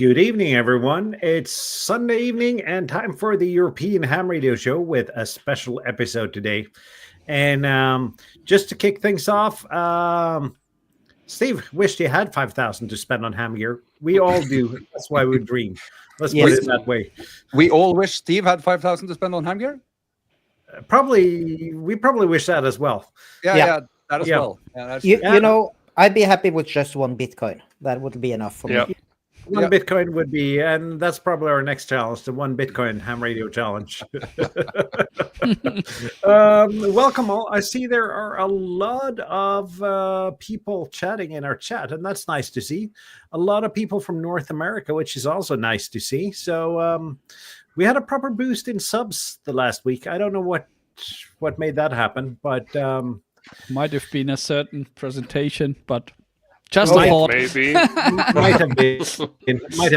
Good evening, everyone. It's Sunday evening and time for the European Ham Radio Show with a special episode today. And just to kick things off, Steve wished he had 5,000 to spend on ham gear. We all do. That's why we dream. Let's put it that way. We all wish Steve had 5,000 to spend on ham gear? We probably wish that as well. Yeah, that as well. Yeah, you know, I'd be happy with just one Bitcoin. That would be enough for me. One Bitcoin would be, and that's probably our next challenge, the one Bitcoin ham radio challenge. Welcome all. I see there are a lot of people chatting in our chat, and that's nice to see. A lot of people from North America, which is also nice to see. So we had a proper boost in subs the last week. I don't know what made that happen, but might have been a certain presentation, but just a thought. Maybe might have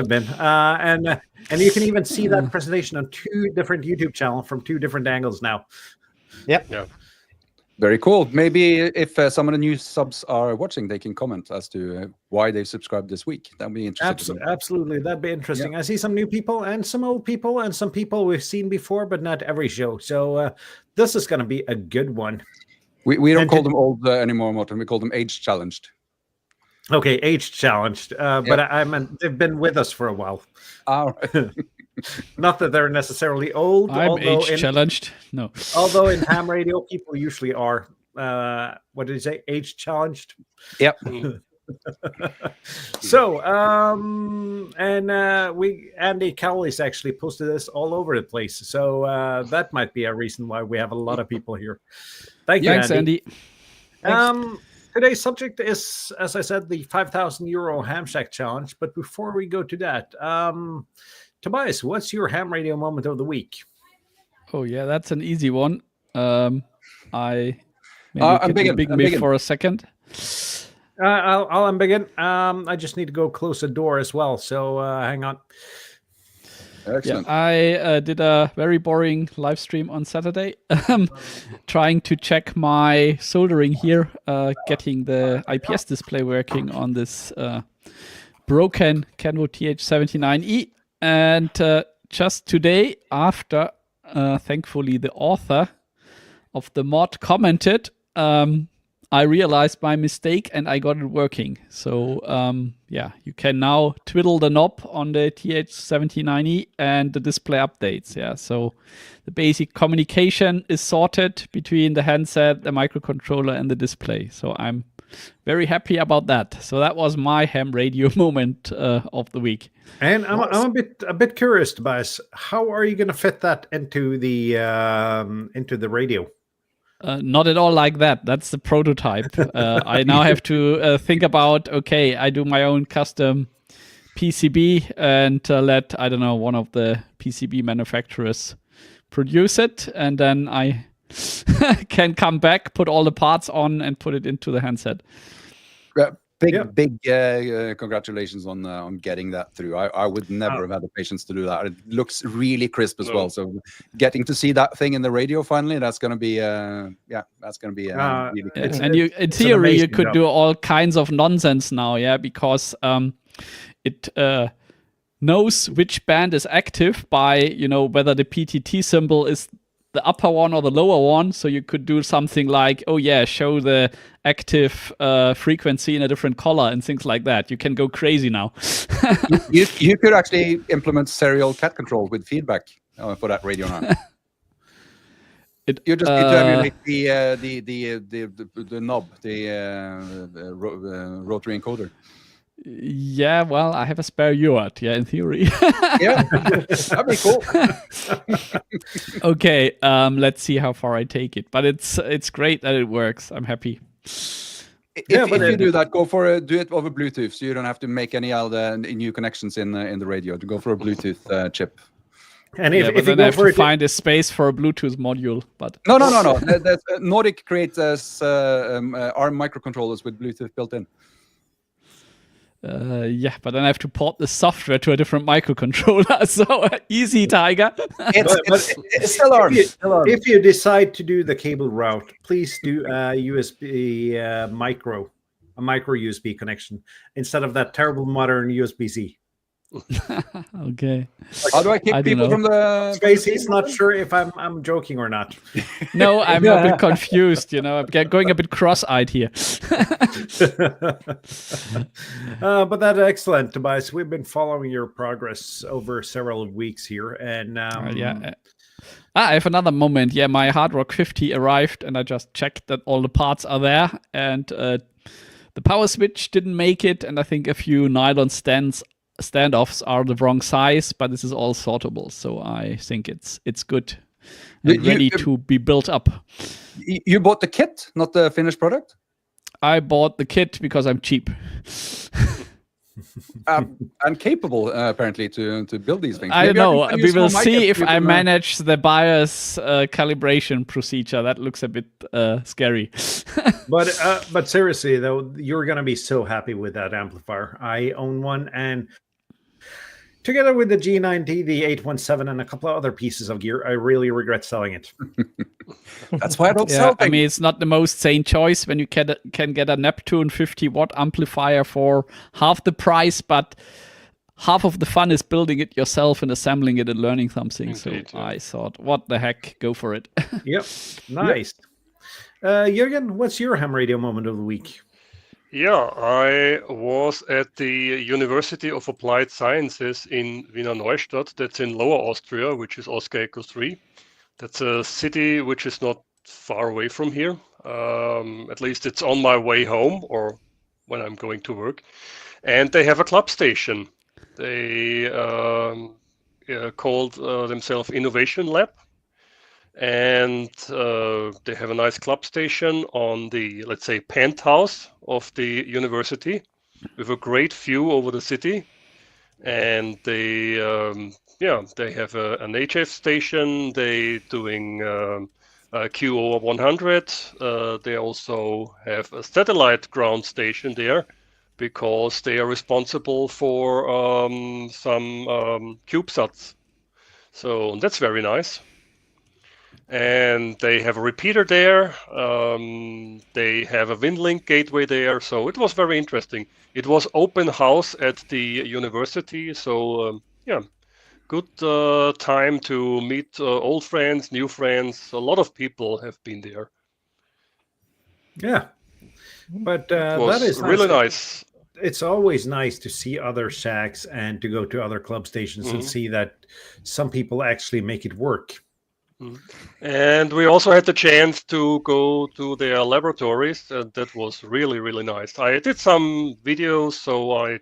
been, and you can even see that presentation on two different YouTube channels from two different angles now. Yep. Yeah. Very cool. Maybe if some of the new subs are watching, they can comment as to why they've subscribed this week. That'd be interesting. Absolutely, that'd be interesting. I see some new people and some old people and some people we've seen before, but not every show. So this is going to be a good one. We don't call them old anymore, Morten. We call them age challenged. Okay, age challenged, but I mean they've been with us for a while. All right. Not that they're necessarily old. I'm age challenged. No. Although in ham radio, people usually are. What did you say? Age challenged. Yep. So, Andy Cowley's actually posted this all over the place. So that might be a reason why we have a lot of people here. Thank you, Thanks, Andy. Today's subject is, as I said, the 5,000 euro Ham Shack challenge. But before we go to that, Tobias, what's your ham radio moment of the week? Oh yeah, that's an easy one. I'm big for a second. I'll unbegin. I just need to go close the door as well. So hang on. Excellent. Yeah, I did a very boring live stream on Saturday, trying to check my soldering here, getting the IPS display working on this broken Canvo TH79E. And just today, after, thankfully, the author of the mod commented, I realized my mistake and I got it working. So you can now twiddle the knob on the TH79E and the display updates. Yeah, so the basic communication is sorted between the handset, the microcontroller, and the display. So I'm very happy about that. So that was my ham radio moment of the week. And I'm a bit curious, Tobias. How are you going to fit that into the radio? Not at all like that. That's the prototype. I now have to think about, okay, I do my own custom PCB and let, I don't know, one of the PCB manufacturers produce it. And then I can come back, put all the parts on and put it into the handset. Big congratulations on getting that through. I would never have had the patience to do that. It looks really crisp as well. So getting to see that thing in the radio finally, that's going to be really good. And in theory, you could do all kinds of nonsense now, because it knows which band is active by, whether the PTT symbol is the upper one or the lower one. So you could do something like, show the active frequency in a different color and things like that. You can go crazy now. you could actually implement serial cat control with feedback for that radio now. You just need to emulate the knob, the rotary encoder. Yeah, well, I have a spare UART, in theory. Yeah, that'd be cool. Okay, let's see how far I take it. But it's great that it works. I'm happy. If you do that, do it over Bluetooth, so you don't have to make any other new connections in the radio. To go for a Bluetooth chip. And if then I have to find a space for a Bluetooth module. But no. Nordic creates ARM microcontrollers with Bluetooth built in. But then I have to port the software to a different microcontroller. So easy, Tiger. It's still ARM. If you decide to do the cable route, please do a USB micro USB connection instead of that terrible modern USB-C. Okay. How do I keep I don't people know. from the Space, he's not sure if I'm joking or not. No, I'm a bit confused. I'm going a bit cross-eyed here. But that's excellent, Tobias. We've been following your progress over several weeks here, and Yeah. I have another moment. Yeah, my Hard Rock 50 arrived, and I just checked that all the parts are there, and the power switch didn't make it, and I think a few nylon standoffs are the wrong size, but this is all sortable, so I think it's good and ready to be built up. You bought the kit, not the finished product? I bought the kit because I'm cheap. And capable, apparently, to build these things. I don't know. We will see if I can, manage the buyer's calibration procedure. That looks a bit scary. But seriously though, you're going to be so happy with that amplifier. I own one, and together with the G90, the 817, and a couple of other pieces of gear, I really regret selling it. That's why I don't sell things. I mean, it's not the most sane choice when you can get a Neptune 50-watt amplifier for half the price, but half of the fun is building it yourself and assembling it and learning something. Indeed, so I thought, what the heck, go for it. Yep, nice. Jürgen, what's your ham radio moment of the week? Yeah, I was at the University of Applied Sciences in Wiener Neustadt. That's in Lower Austria, which is Oscar Echo 3. That's a city which is not far away from here. At least it's on my way home or when I'm going to work. And they have a club station. They called themselves Innovation Lab. And they have a nice club station on the, let's say, penthouse of the university with a great view over the city. And they have an HF station. They doing QO 100. They also have a satellite ground station there because they are responsible for some CubeSats. So that's very nice. And they have a repeater there. They have a WinLink gateway there. So it was very interesting. It was open house at the university. So good time to meet old friends, new friends. A lot of people have been there. Yeah, but that is really nice. It's always nice to see other shacks and to go to other club stations and see that some people actually make it work. And we also had the chance to go to their laboratories, and that was really, really nice. I did some videos, so I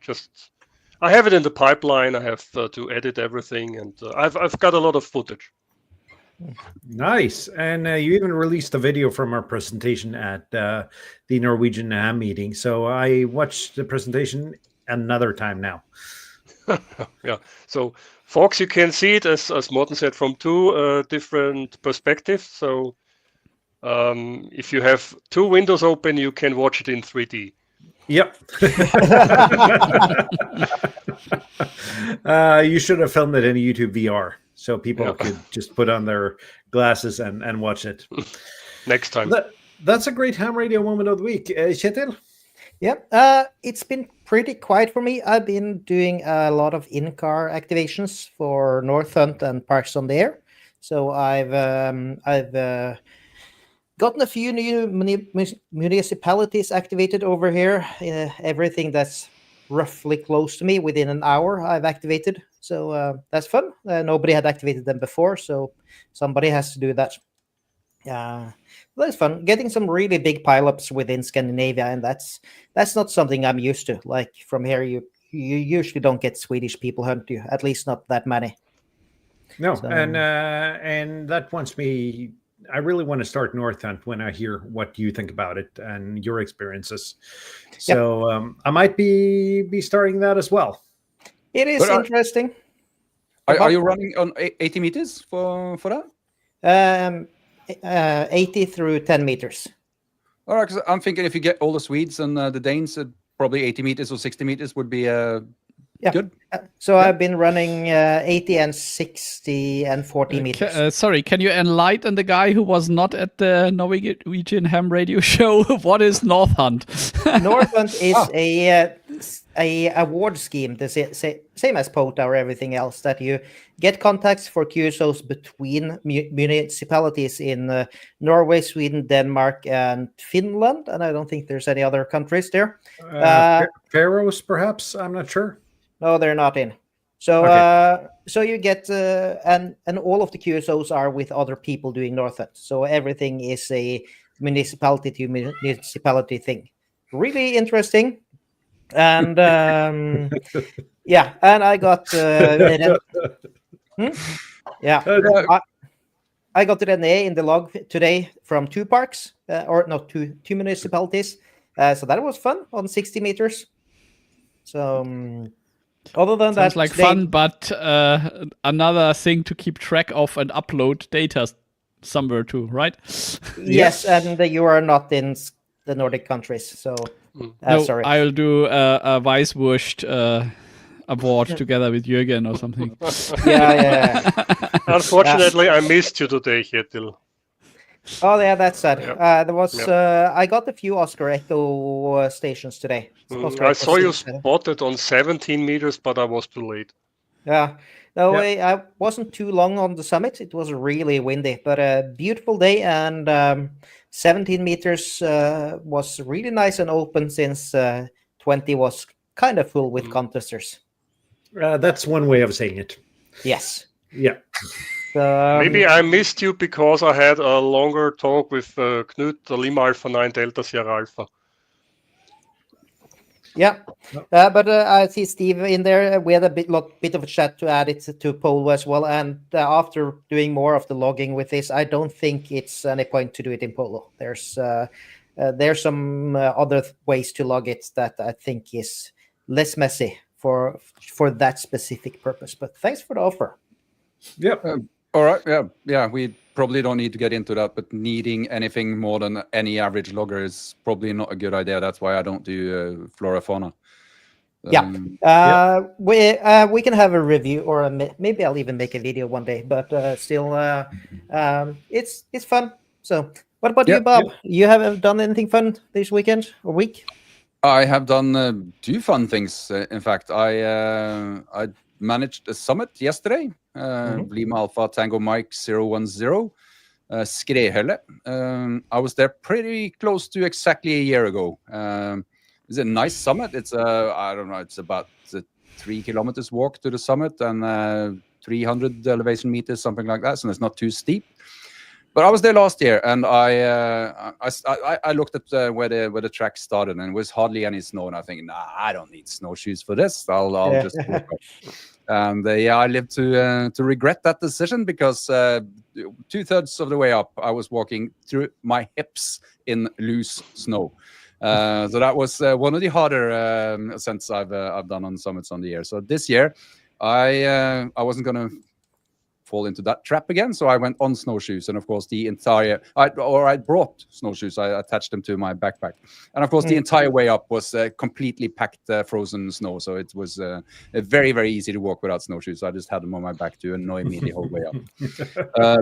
have it in the pipeline. I have to edit everything, and I've got a lot of footage. Nice. And you even released a video from our presentation at the Norwegian Ham meeting. So I watched the presentation another time now. Yeah. So, folks, you can see it, as Morten said, from two different perspectives. So if you have two windows open, you can watch it in 3D. Yep. You should have filmed it in YouTube VR so people could just put on their glasses and watch it. Next time. That's a great ham radio moment of the week. Kjetil? Yeah, it's been pretty quiet for me. I've been doing a lot of in-car activations for North Hunt and Parks on the Air. So I've gotten a few new municipalities activated over here. Everything that's roughly close to me within an hour I've activated. So that's fun. Nobody had activated them before, so somebody has to do that. That's fun. Getting some really big pileups within Scandinavia, and that's not something I'm used to. Like from here, you usually don't get Swedish people hunt you, at least not that many. No, so, and that wants me. I really want to start North Hunt when I hear what you think about it and your experiences. So I might be starting that as well. It is interesting. Are you running on 80 meters for that? 80 through 10 meters. All right, because I'm thinking if you get all the Swedes and the Danes, probably 80 meters or 60 meters would be good. So I've been running 80 and 60 and 40 meters. Sorry, can you enlighten the guy who was not at the Norwegian Ham Radio show? What is North Hunt? North Hunt is a a award scheme, the same as POTA or everything else, that you get contacts for QSOs between municipalities in Norway, Sweden, Denmark, and Finland. And I don't think there's any other countries there. Faroes, perhaps? I'm not sure. No, they're not in. So, Okay. So you get and all of the QSOs are with other people doing Northend. So everything is a municipality to municipality thing. Really interesting. And yeah, and I got yeah, I got an A in the log today from 2 parks, or no, two municipalities. So that was fun on 60 meters. So. Other than Sounds that, like fun, but another thing to keep track of and upload data somewhere too, right? Yes, and you are not in the Nordic countries, so no, sorry. I'll do a Weisswurst award together with Jürgen or something. Yeah. Unfortunately, I missed you today, Kjetil. Oh yeah, that's sad. Yeah. There was I got a few Oscar Echo stations today. I saw you spotted on 17 meters, but I was too late. Yeah. No, I wasn't too long on the summit. It was really windy, but a beautiful day, and 17 meters was really nice and open, since 20 was kind of full with contesters. That's one way of saying it. Yes. Yeah. Maybe I missed you because I had a longer talk with Knut, the Lima Alpha 9 Delta Sierra Alpha. Yeah, but I see Steve in there. We had a bit of a chat to add it to Polo as well. And after doing more of the logging with this, I don't think it's any point to do it in Polo. There's some other ways to log it that I think is less messy for that specific purpose. But thanks for the offer. Yep. All right. Yeah. We probably don't need to get into that, but needing anything more than any average logger is probably not a good idea. That's why I don't do flora fauna. We can have a review, or maybe I'll even make a video one day. But still, it's fun. So, what about you, Bob? You have done anything fun this weekend or week? I have done 2 fun things. In fact, I managed a summit yesterday. Lima Alpha Tango Mike 010, Skrehelle. I was there pretty close to exactly a year ago. It's a nice summit. It's I don't know, it's about 3 kilometers walk to the summit and 300 elevation meters, something like that. So it's not too steep. But I was there last year, and I looked at where the track started, and it was hardly any snow. And I think, nah, I don't need snowshoes for this. I'll just walk up. And I live to regret that decision, because 2/3 of the way up, I was walking through my hips in loose snow. So that was one of the harder ascents I've done on summits on the year. So this year, I wasn't gonna fall into that trap again, so I went on snowshoes, and of course I brought snowshoes. I attached them to my backpack, and of course the entire way up was completely packed frozen snow, so it was very, very easy to walk without snowshoes. I just had them on my back to annoy me the whole way up.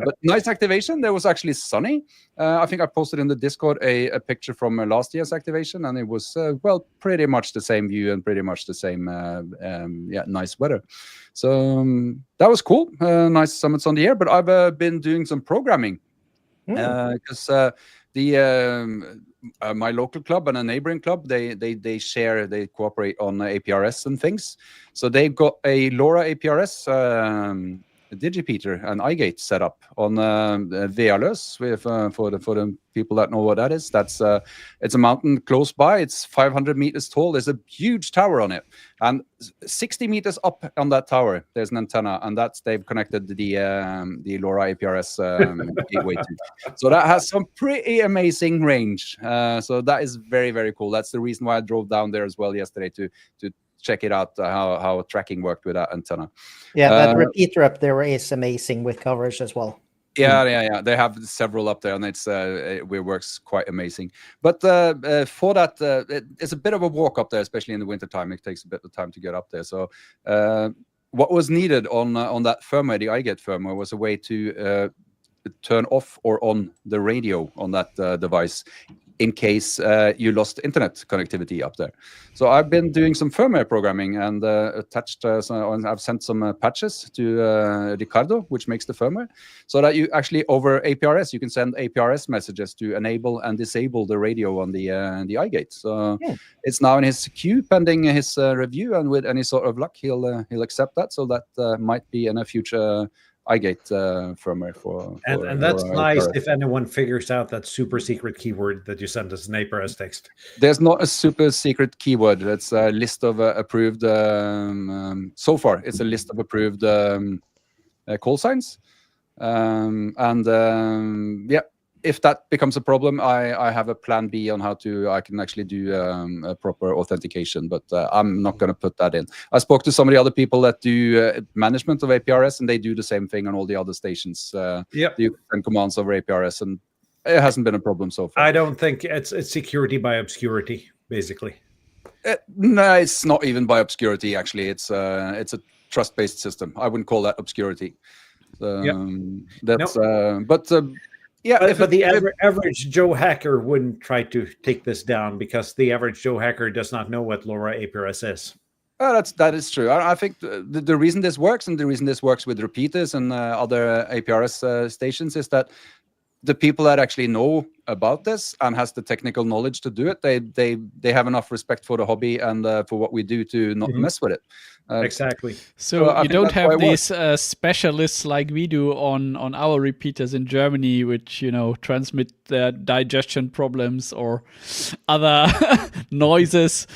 But nice activation. There was actually sunny. I think I posted in the Discord a picture from last year's activation, and it was pretty much the same view and pretty much the same nice weather. So that was cool. Nice summits on the air. But I've been doing some programming, because my local club and a neighboring club, they cooperate on APRS and things. So they've got a LoRa APRS Digipeater and iGate set up on Vealøs. For the people that know what that is, it's a mountain close by. It's 500 meters tall. There's a huge tower on it, and 60 meters up on that tower there's an antenna, and they've connected the LoRa APRS gateway to. So that has some pretty amazing range. So that is very, very cool. That's the reason why I drove down there as well yesterday to check it out, how tracking worked with that antenna. Yeah, that repeater up there is amazing with coverage as well. Yeah. They have several up there, and it works quite amazing. But for that, it's a bit of a walk up there, especially in the wintertime. It takes a bit of time to get up there. So what was needed on that firmware, the iGate firmware, was a way to turn off or on the radio on that device in case you lost internet connectivity up there. So I've been doing some firmware programming and attached. I've sent some patches to Ricardo, which makes the firmware, so that you actually over APRS you can send APRS messages to enable and disable the radio on the iGate. So it's now in his queue pending his review, and with any sort of luck, he'll accept that. So that might be in a future iGate firmware for and that's nice if anyone figures out that super secret keyword that you sent as an APRS text. There's not a super secret keyword. It's a list of approved. So far, it's a list of approved call signs, yeah. If that becomes a problem, I have a plan B on how I can actually do a proper authentication, but I'm not going to put that in. I spoke to some of the other people that do management of APRS, and they do the same thing on all the other stations. You can send commands over APRS, and it hasn't been a problem so far. I don't think it's security by obscurity, basically. No, it's not even by obscurity. Actually, it's a trust-based system. I wouldn't call that obscurity. That's but. Yeah, but the average Joe hacker wouldn't try to take this down, because the average Joe hacker does not know what LoRa APRS is. That is true. I think the reason this works, and the reason this works with repeaters and other APRS stations, is that the people that actually know about this and has the technical knowledge to do it, they have enough respect for the hobby and for what we do to not mess with it. Exactly. So you don't have these specialists like we do on our repeaters in Germany, which transmit their digestion problems or other noises.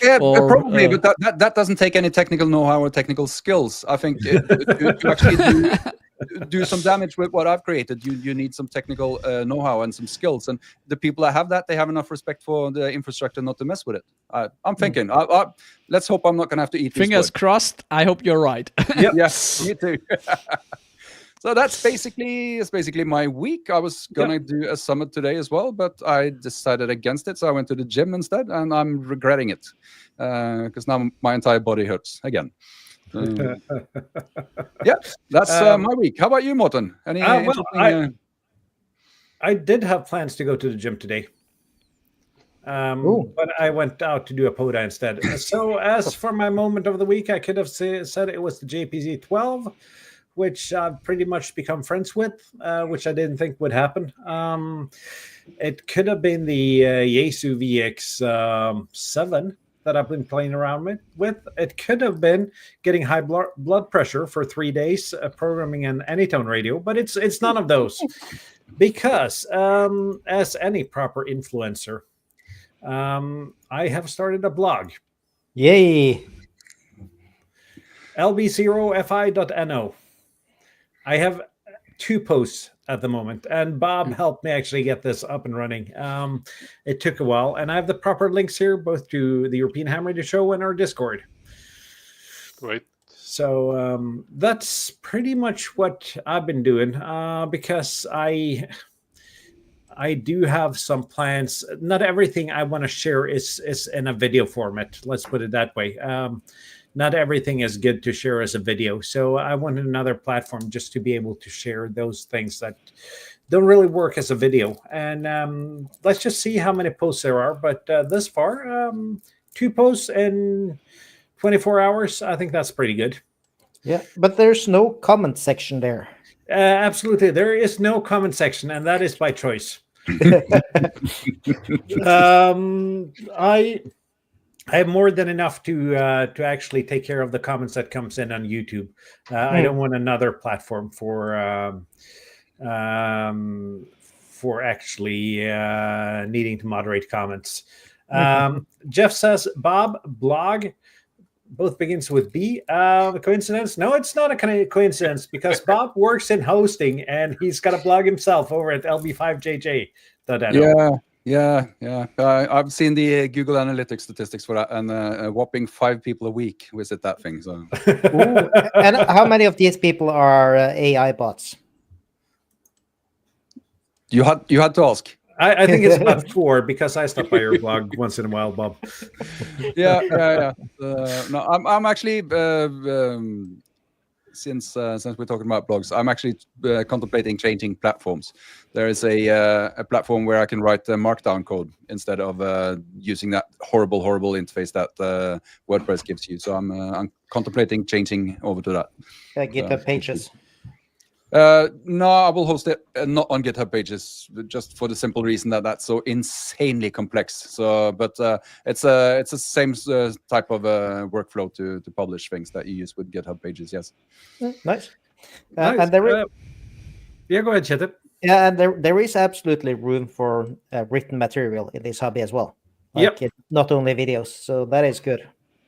Yeah, probably, but that doesn't take any technical know-how or technical skills. I think to actually do some damage with what I've created, you need some technical know-how and some skills. And the people that have that, they have enough respect for the infrastructure not to mess with it. I'm thinking. Let's hope I'm not going to have to eat. Fingers crossed. I hope you're right. Yep. Yes, me too. So that's basically my week. I was gonna do a summit today as well, but I decided against it. So I went to the gym instead, and I'm regretting it because now my entire body hurts again. Yeah, that's my week. How about you, Morten? Any I did have plans to go to the gym today. But I went out to do a PODA instead. So as for my moment of the week, I could have said it was the JPZ-12, which I've pretty much become friends with, which I didn't think would happen. It could have been the Yaesu VX7 that I've been playing around with. It could have been getting high blood pressure for 3 days, programming an Anytone radio, but it's none of those. Because as any proper influencer, I have started a blog. Yay! lb0fi.no. I have 2 posts at the moment, and Bob helped me actually get this up and running. It took a while, and I have the proper links here, both to the European Ham Radio Show and our Discord. Great. So that's pretty much what I've been doing, because I do have some plans. Not everything I want to share is in a video format. Let's put it that way. Not everything is good to share as a video. So I wanted another platform just to be able to share those things that don't really work as a video. And let's just see how many posts there are. But thus far, 2 posts in 24 hours. I think that's pretty good. Yeah, but there's no comment section there. Absolutely. There is no comment section, and that is by choice. I have more than enough to actually take care of the comments that comes in on YouTube. I don't want another platform for actually needing to moderate comments. Jeff says, Bob, blog, both begins with B. Coincidence? No, it's not a coincidence, because Bob works in hosting, and he's got a blog himself over at lb5jj.no. Yeah. I've seen the Google Analytics statistics for that, and a whopping 5 people a week visit that thing. So, and how many of these people are AI bots? You had to ask. I think it's about 4, because I stop by your blog once in a while, Bob. Yeah. No, I'm actually since we're talking about blogs, I'm actually contemplating changing platforms. There is a platform where I can write Markdown code instead of using that horrible interface that WordPress gives you. So I'm contemplating changing over to that. GitHub Pages. No, I will host it not on GitHub Pages, just for the simple reason that that's so insanely complex. So, but it's the same type of workflow to publish things that you use with GitHub Pages. Yes. Nice. Nice. And there, yeah, go ahead, Chetan. yeah, and there is absolutely room for written material in this hobby as well. Like not only videos. So that is good.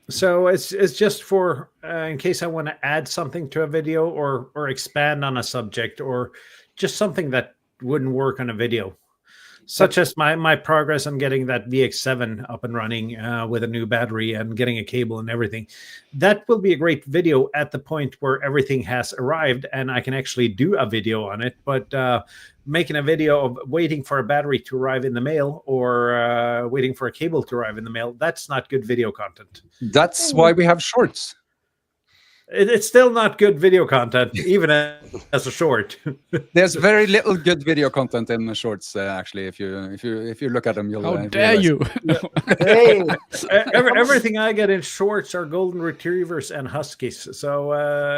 So it's just for in case I want to add something to a video or expand on a subject or just something that wouldn't work on a video, such as my progress on getting that VX7 up and running with a new battery and getting a cable and everything. That will be a great video at the point where everything has arrived and I can actually do a video on it. But making a video of waiting for a battery to arrive in the mail or waiting for a cable to arrive in the mail, that's not good video content. That's why we have shorts. It's still not good video content, even as a short. There's very little good video content in the shorts, actually. If you look at them, you'll. How dare you? Hey. Everything I get in shorts are golden retrievers and huskies, so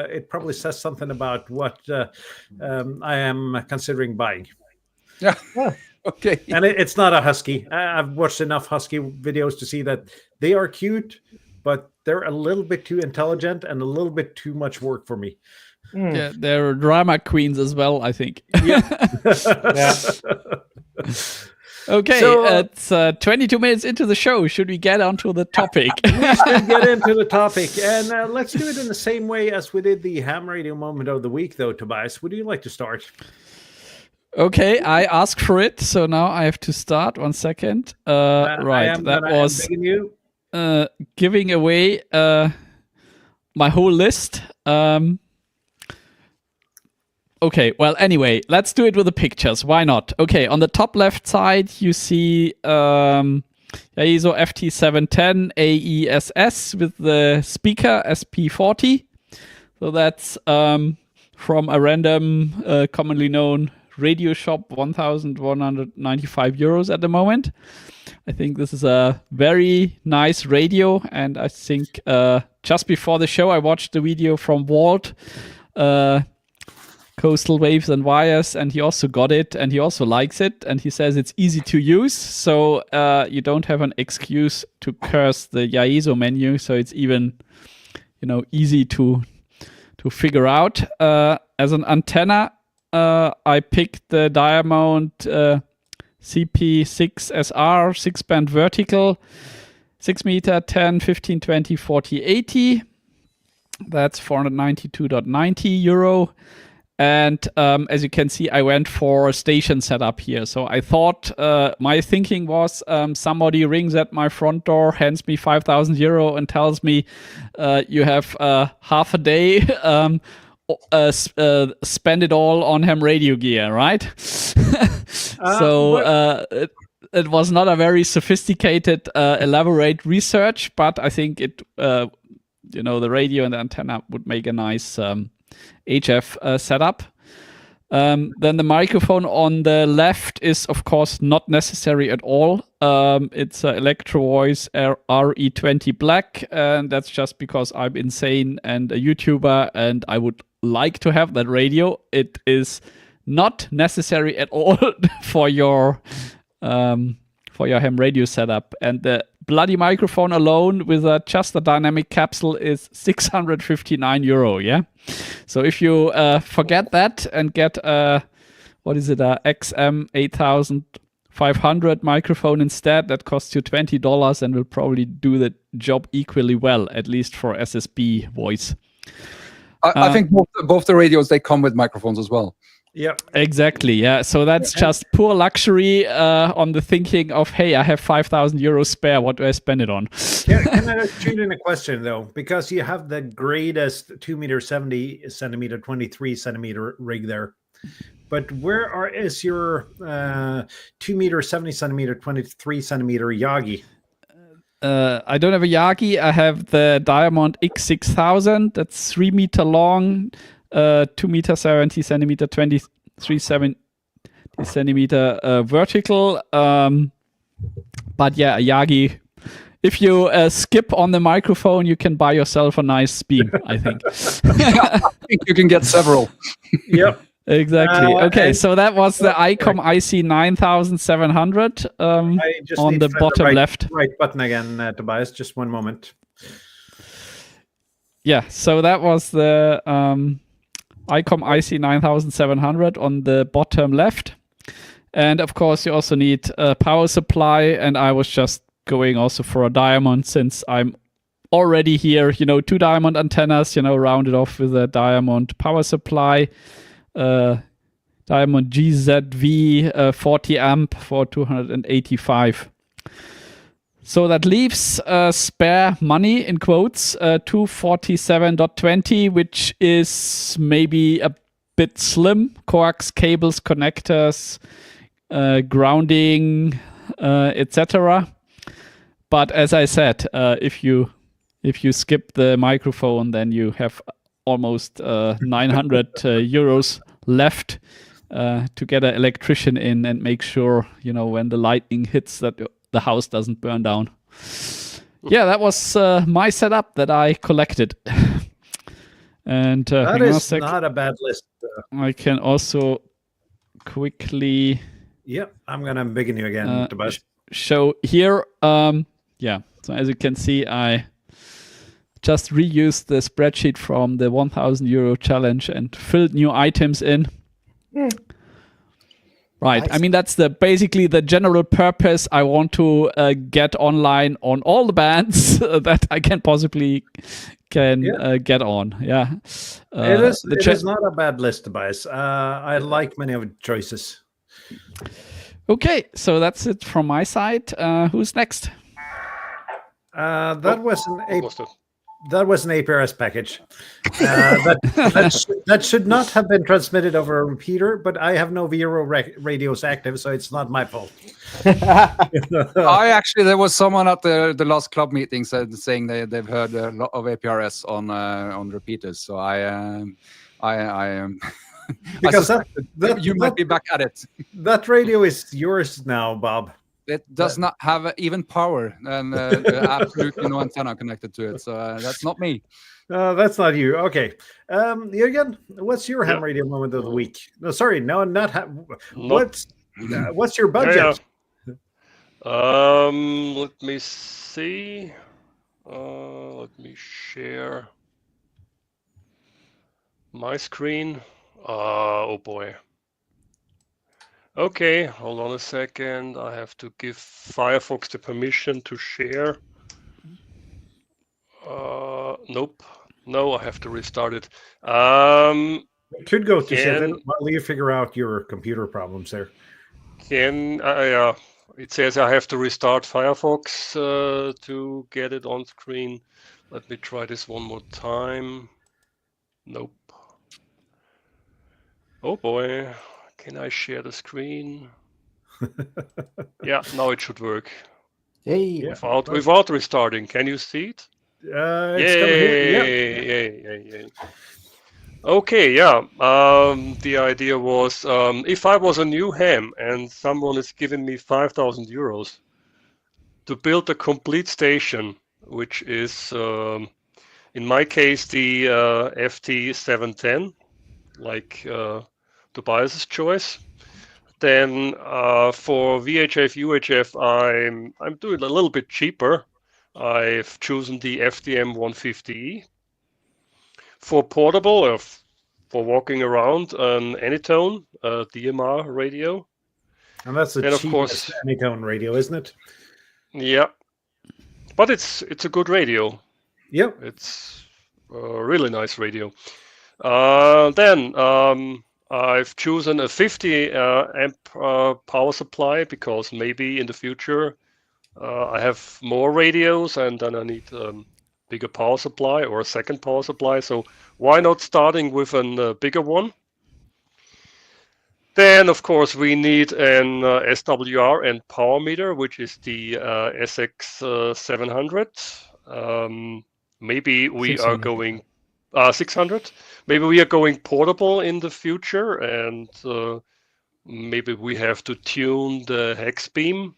it probably says something about what I am considering buying. Yeah. Okay. And it's not a husky. I've watched enough husky videos to see that they are cute, but they're a little bit too intelligent and a little bit too much work for me. Yeah, they're drama queens as well, I think. Yeah. Okay, So, it's 22 minutes into the show. Should we get onto the topic? We should get into the topic. And let's do it in the same way as we did the ham radio moment of the week, though, Tobias. Would you like to start? Okay, I asked for it, so now I have to start. 1 second. Right, that was giving away my whole list. Okay, well, anyway, let's do it with the pictures. Why not? Okay, on the top left side, you see Yaesu FT710 AESS with the speaker SP40. So that's from a random, commonly known radio shop, 1,195 euros at the moment. I think this is a very nice radio, and I think just before the show, I watched the video from Walt, Coastal Waves and Wires, and he also got it, and he also likes it, and he says it's easy to use, so you don't have an excuse to curse the Yaesu menu, so it's even, easy to figure out. As an antenna, I picked the Diamond CP6SR 6-band vertical, 6 meter, 10, 15, 20, 40, 80. That's 492.90 euro. And as you can see, I went for a station setup here. So I thought, my thinking was somebody rings at my front door, hands me 5,000 euro and tells me you have half a day, spend it all on ham radio gear, right? It was not a very sophisticated, elaborate research, but I think it, the radio and the antenna would make a nice HF setup. Then the microphone on the left is, of course, not necessary at all. It's an Electro Voice RE20 Black, and that's just because I'm insane and a YouTuber, and I would like to have that radio. It is not necessary at all for your ham radio setup, and the bloody microphone alone with just a dynamic capsule is 659 euro. Yeah, so if you forget that and get a XM 8500 microphone instead, that costs you $20 and will probably do the job equally well, at least for SSB voice. I think both the radios, they come with microphones as well. Yeah, exactly. Yeah, so that's just poor luxury on the thinking of, hey, I have 5,000 euros spare. What do I spend it on? Can I shoot in a question though? Because you have the greatest 2 meter 70 centimeter 23 centimeter rig there, but where is your 2 meter 70 centimeter 23 centimeter Yagi? I don't have a Yagi. I have the Diamond X6000. That's 3 meter long, 2 meter 70 centimeter, 23 70 centimeter vertical. But yeah, a Yagi. If you skip on the microphone, you can buy yourself a nice beam, I think. You can get several. Yep. Exactly. Okay, so that was the ICOM IC 9700 I just on need the to find bottom right, left. right button again, Tobias. Just one moment. Yeah, so that was the ICOM IC 9700 on the bottom left. And of course, you also need a power supply. And I was just going also for a diamond since I'm already here. 2 diamond antennas, rounded off with a diamond power supply. Diamond GZV 40 amp for 285. So that leaves spare money in quotes 247.20, which is maybe a bit slim. Coax, cables, connectors, grounding, etc. But as I said, if you skip the microphone, then you have almost 900 euros left to get an electrician in and make sure, when the lightning hits, that the house doesn't burn down. Yeah, that was my setup that I collected. And that is not a bad list. I can also quickly... Yep, I'm going to begin you again, Tobias. Show here. Yeah, so as you can see, I just reused the spreadsheet from the 1,000 euro challenge and filled new items in. Right. Nice. I mean, that's basically the general purpose. I want to get online on all the bands that I can possibly get on. Yeah. It is not a bad list, Tobias. I like many of the choices. Okay, so that's it from my side. Who's next? That was an APRS package. That should not have been transmitted over a repeater, but I have no Vero radios active, so it's not my fault. There was someone at the last club meeting saying they've heard a lot of APRS on repeaters. So I am. Because you might be back at it. That radio is yours now, Bob. It does not have even power and absolutely no antenna connected to it. So that's not me. That's not you. Okay. Jürgen, what's your ham radio moment of the week? No, sorry. No, what's your budget? Let me see. Let me share my screen. Oh boy. Okay, hold on a second. I have to give Firefox the permission to share. Nope. No, I have to restart it. It could go to 7 while you figure out your computer problems there. It says I have to restart Firefox to get it on screen. Let me try this one more time. Nope. Oh boy. Can I share the screen? Yeah, now it should work. Hey. Without restarting. Can you see it? It's coming here. Yay. Okay, yeah. The idea was if I was a new ham and someone is giving me 5,000 euros to build a complete station, which is, in my case, the FT710, like Tobias's choice. Then for VHF, UHF, I'm doing a little bit cheaper. I've chosen the FDM 150E. For portable, or for walking around, an Anytone DMR radio. And that's the cheapest Anytone radio, isn't it? Yeah, but it's a good radio. Yep, it's a really nice radio. Then I've chosen a 50 amp power supply because maybe in the future I have more radios and then I need bigger power supply or a second power supply. So why not starting with a bigger one? Then, of course, we need an SWR and power meter, which is the SX 700. Maybe we are 600. going 600. Maybe we are going portable in the future, and maybe we have to tune the hex beam.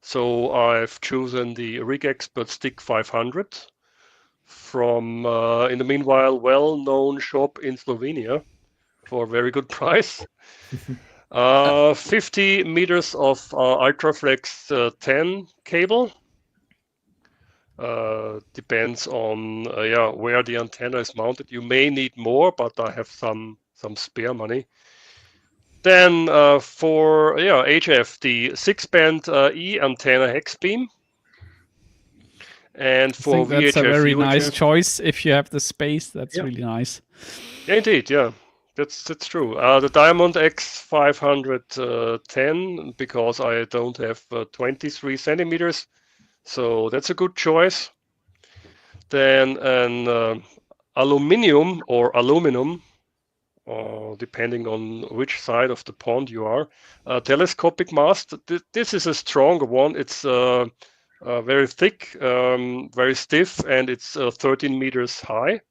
So I've chosen the Rig Expert Stick 500 from, in the meanwhile, well-known shop in Slovenia for a very good price. 50 meters of Ultraflex 10 cable. Depends on where the antenna is mounted. You may need more, but I have some spare money. Then for HF, the 6-band E antenna hex beam. And I for think that's VHF, a very nice UHF, choice if you have the space. That's really nice. Yeah, indeed, yeah. That's true. The Diamond X510, because I don't have 23 centimeters, so that's a good choice. Then an aluminum, depending on which side of the pond you are, telescopic mast. This is a stronger one. It's very thick, very stiff, and it's 13 meters high.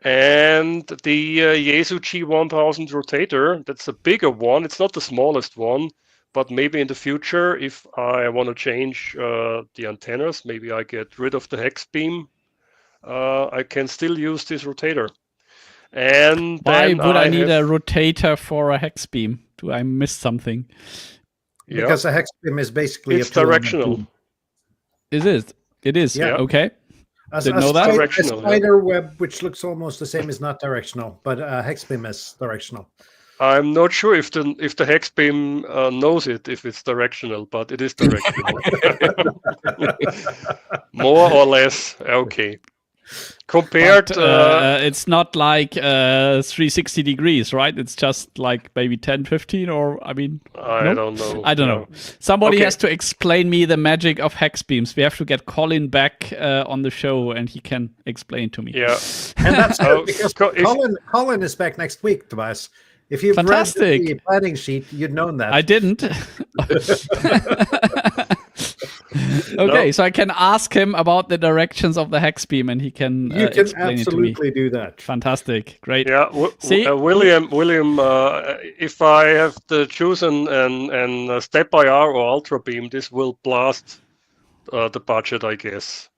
And the Yaesu G1000 rotator, that's a bigger one. It's not the smallest one, but maybe in the future, if I want to change the antennas, maybe I get rid of the hex beam, I can still use this rotator. And Why then would I need a rotator for a hex beam? Do I miss something? Because a hex beam is basically it's directional. Is it? It is. Yeah. Okay. Didn't know that. A spider web, which looks almost the same, is not directional, but a hex beam is directional. I'm not sure if the hex beam knows it, if it's directional, but it is directional. More or less, okay. Compared, it's not like 360 degrees, right? It's just like maybe 10, 15, or I mean, I don't know. I don't know. Somebody has to explain me the magic of hex beams. We have to get Colin back on the show, and he can explain to me. Yeah, and that's good because Colin is back next week, Tobias. If you've read the planning sheet, you'd known that. I didn't. Okay, so I can ask him about the directions of the hex beam, and he can you can explain absolutely it to me. Do that. Fantastic, great. Yeah, See, William, if I have to choose an step IR or ultra beam, this will blast the budget, I guess.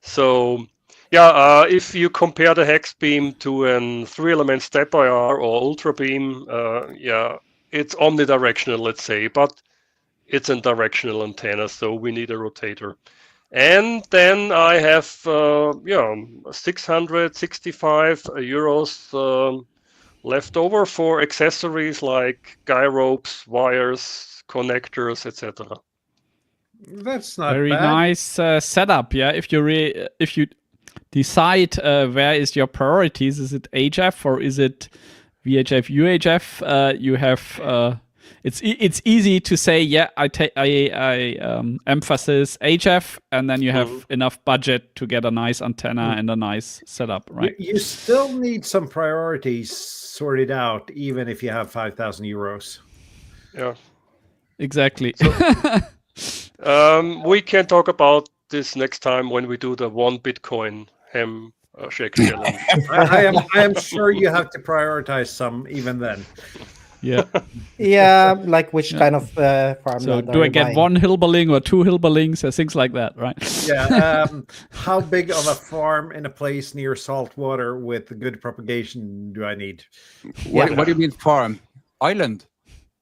So, yeah, if you compare the hex beam to an 3-element step IR or ultra beam, it's omnidirectional, let's say, but it's a directional antenna, so we need a rotator. And then I have 665 euros left over for accessories like guy ropes, wires, connectors, etc. That's not very bad. nice setup. Yeah, if you decide where is your priorities, is it HF or is it VHF, UHF? You have. It's easy to say, I emphasize HF, and then you have enough budget to get a nice antenna and a nice setup, right? You still need some priorities sorted out, even if you have 5,000 euros. Yeah, exactly. So, we can talk about this next time when we do the 1 Bitcoin ham shake challenge. I am sure you have to prioritize some even then. Yeah. Yeah, like which kind of farmland? So do I get one Hilberling or 2 Hilberlings or things like that, right? Yeah. How big of a farm in a place near salt water with good propagation do I need? What do you mean farm? Island.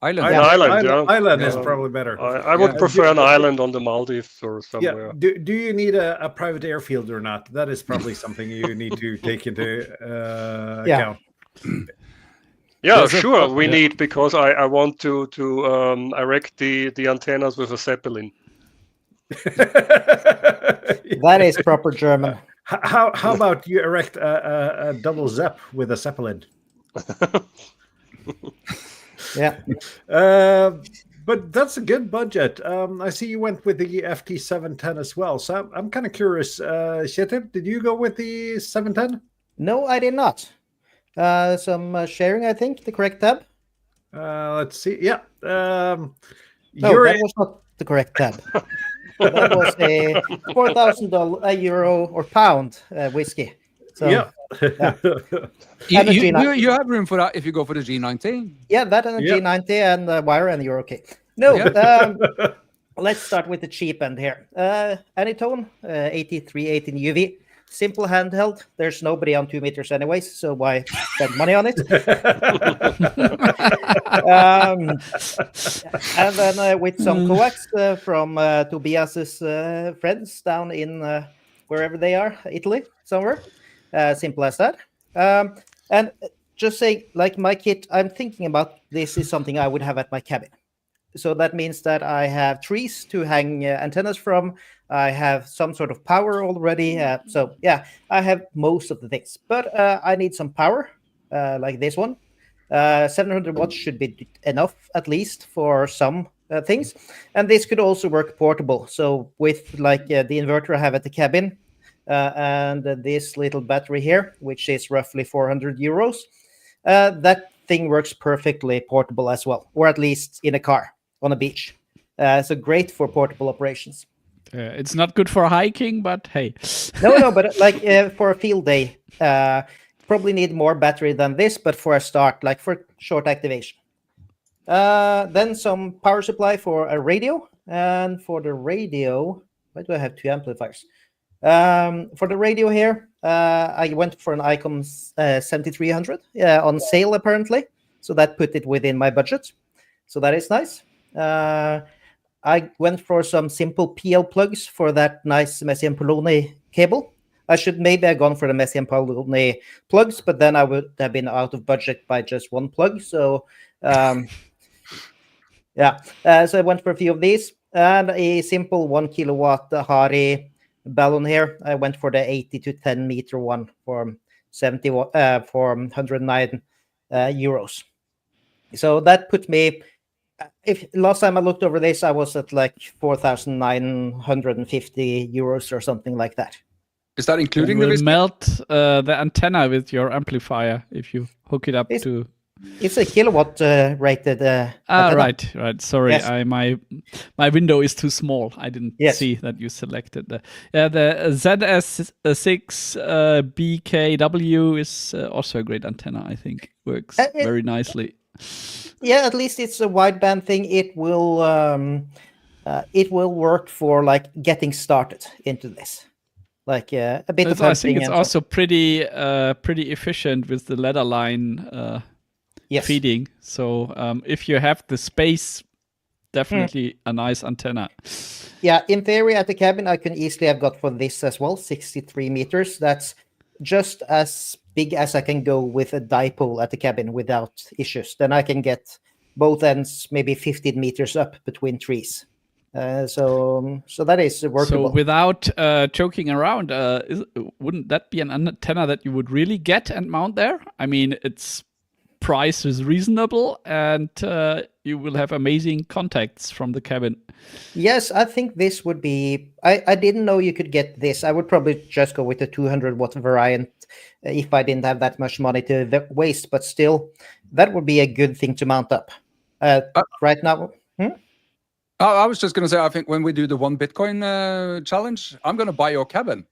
Island is probably better. I would prefer an island on the Maldives or somewhere. Yeah. Do you need a private airfield or not? That is probably something you need to take into account. Yeah, sure. We need, because I want to erect the antennas with a zeppelin. That is proper German. How about you erect a double Zepp with a zeppelin? Yeah. But that's a good budget. I see you went with the FT710 as well. So I'm kind of curious. Kjetil, did you go with the 710? No, I did not. Some sharing, I think, the correct tab. Let's see. Yeah. No, that was not the correct tab. That was a $4,000 euro or pound whiskey. So, yeah. yeah. You, And a you, G9. you have room for that if you go for the G90. Yeah, that and a Yep. G90 and a wire, and you're okay. No, Yeah. let's start with the cheap end here. Anytone, 8318 UV. Simple handheld. There's nobody on 2 meters anyways, so why spend money on it? And then with some coax from Tobias's friends down in wherever they are, Italy, somewhere. Simple as that. And just saying, like my kit, I'm thinking about this is something I would have at my cabin. So that means that I have trees to hang antennas from. I have some sort of power already. So yeah, I have most of the things, but I need some power like this one. 700 watts should be enough at least for some things. And this could also work portable. So with like the inverter I have at the cabin and this little battery here, which is roughly 400 euros, that thing works perfectly portable as well, or at least in a car on a beach. So great for portable operations. It's not good for hiking, but hey. No, but like for a field day, probably need more battery than this, but for a start, like for short activation. Then some power supply for a radio. And for the radio, why do I have two amplifiers? For the radio here, I went for an Icom 7300 on sale apparently. So that put it within my budget. So that is nice. I went for some simple PL plugs for that nice Messi and Poloni cable. I should maybe have gone for the Messi and Poloni plugs, but then I would have been out of budget by just one plug. So, yeah. So I went for a few of these and a simple 1 kilowatt Hari balloon here. I went for the 80 to 10 meter one for 109 euros. So that put me. If last time I looked over this, I was at like 4,950 euros or something like that. Is that including You the will whiskey? melt the antenna with your amplifier if you hook it up to. It's a kilowatt rated. Antenna. Right. Sorry, Yes. my window is too small. I didn't see that you selected the ZS6 BKW is also a great antenna. I think works very nicely. Yeah, at least it's a wideband thing. It will work for like getting started into this, like a bit of. I think it's also pretty efficient with the ladder line feeding. So if you have the space, definitely a nice antenna. Yeah, in theory, at the cabin, I can easily have got for this as well, 63 meters. That's just as big as I can go with a dipole at the cabin without issues. Then I can get both ends maybe 15 meters up between trees. So that is workable. So without joking around, wouldn't that be an antenna that you would really get and mount there? I mean, its price is reasonable and you will have amazing contacts from the cabin. Yes, I think this would be. I didn't know you could get this. I would probably just go with the 200 watt variant if I didn't have that much money to waste. But still, that would be a good thing to mount up. Right now. I was just going to say, I think when we do the 1 Bitcoin challenge, I'm going to buy your cabin.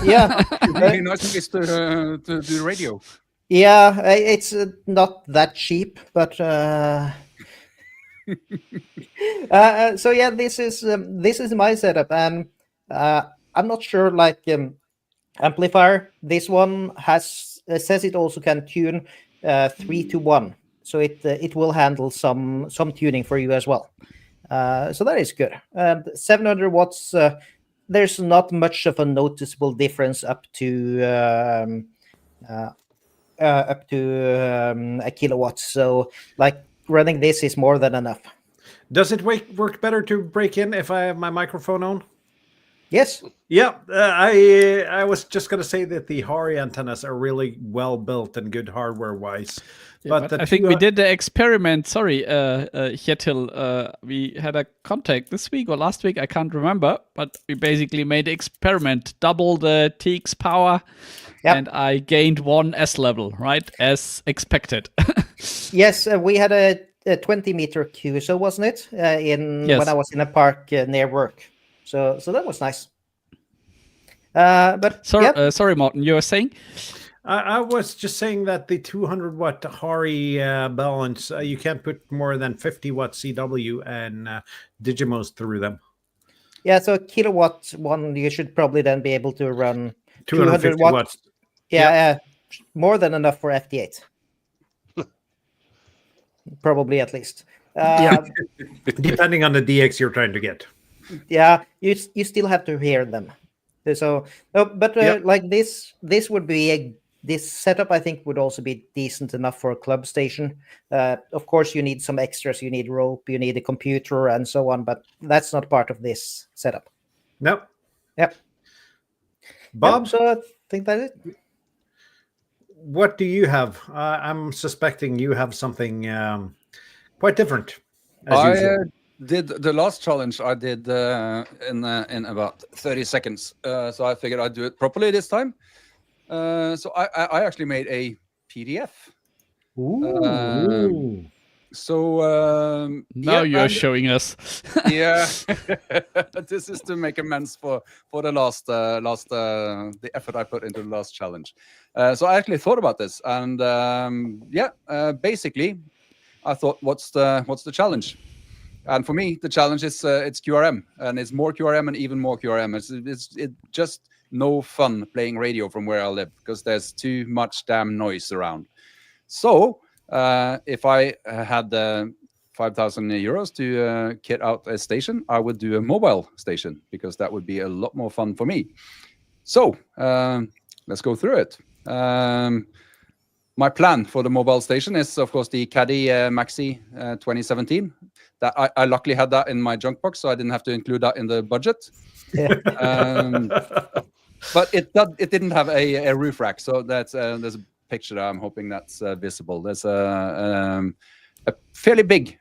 Yeah. Really nice place to do radio. Yeah, it's not that cheap, but so yeah, this is my setup, and I'm not sure. Like amplifier, this one has says it also can tune 3 to 1, so it will handle some tuning for you as well. So that is good. 700 watts. There's not much of a noticeable difference up to a kilowatt. So like running this is more than enough. Does it work better to break in if I have my microphone on? Yes. Yeah, I was just going to say that the Hari antennas are really well built and good hardware wise. But I think we did the experiment. Sorry, Kjetil. We had a contact this week or last week. I can't remember. But we basically made the experiment. Double the TX power and I gained 1 S level, right, as expected. Yes, we had a 20-meter QSO, wasn't it? When I was in a park near work. So that was nice. But sorry, Martin, you were saying? I was just saying that the 200 watt Hari balance, you can't put more than 50 watt CW and Digimos through them. Yeah, so a kilowatt one, you should probably then be able to run 250 watts. Yeah, more than enough for FT8. Probably at least. Depending on the DX you're trying to get. Yeah, you still have to hear them. So, like this would be this setup, I think, would also be decent enough for a club station. Of course, you need some extras. You need rope, you need a computer, and so on. But that's not part of this setup. No. Yep. Bob? Yep, so I think that's it. What do you have? I'm suspecting you have something quite different. I did the last challenge. I did in about 30 seconds. So I figured I'd do it properly this time. So I actually made a PDF. Ooh. Now you're showing us. Yeah, this is to make amends for the last the effort I put into the last challenge. So I actually thought about this, and basically, I thought, what's the challenge? And for me, the challenge is it's QRM, and it's more QRM and even more QRM. It's just no fun playing radio from where I live because there's too much damn noise around. So if I had 5,000 euros to kit out a station, I would do a mobile station because that would be a lot more fun for me. So let's go through it. My plan for the mobile station is, of course, the Caddy Maxi 2017. That I luckily had that in my junk box, so I didn't have to include that in the budget. But it didn't have a roof rack, so that's there's a picture there. I'm hoping that's visible. There's a fairly big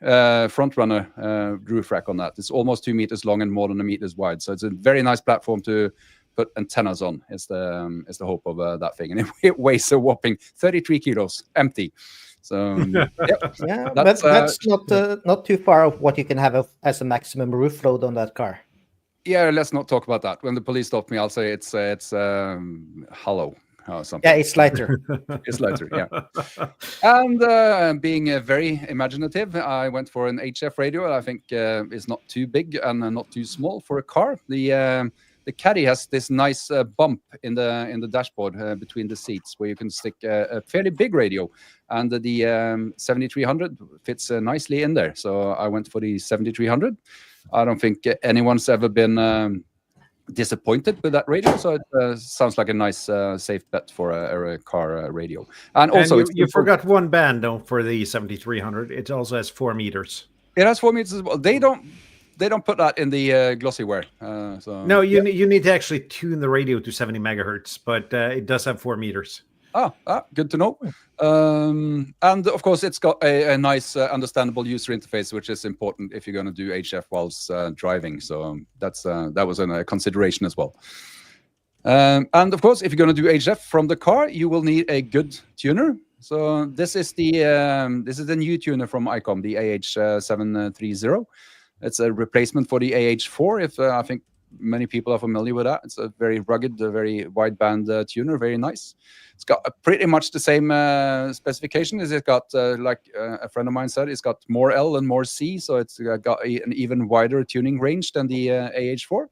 front runner roof rack on that. It's almost 2 meters long and more than 1 meter wide. So it's a very nice platform to put antennas on. Is the hope of that thing, and it weighs a whopping 33 kilos, empty. So yeah, that's not too far off what you can have as a maximum roof load on that car. Yeah, let's not talk about that. When the police stop me, I'll say it's hollow or something. Yeah, it's lighter. It's lighter, yeah. And being very imaginative, I went for an HF radio. I think is not too big and not too small for a car. The Caddy has this nice bump in the dashboard between the seats where you can stick a fairly big radio, and the 7300 fits nicely in there. So I went for the 7300. I don't think anyone's ever been disappointed with that radio, so it sounds like a nice safe bet for a car radio. And also, you forgot one band though for the 7300. It also has 4 meters. It has 4 meters as well. They don't put that in the glossy wear. So no, you need to actually tune the radio to 70 megahertz, but it does have 4 meters. Good to know. And of course, it's got a nice, understandable user interface, which is important if you're going to do HF whilst driving. So that was a consideration as well. And of course, if you're going to do HF from the car, you will need a good tuner. So this is the new tuner from ICOM, the AH730. It's a replacement for the AH4. If I think many people are familiar with that. It's a very rugged, very wideband tuner, very nice. It's got pretty much the same specification. It's got, like a friend of mine said, it's got more L and more C, so it's got an even wider tuning range than the AH4.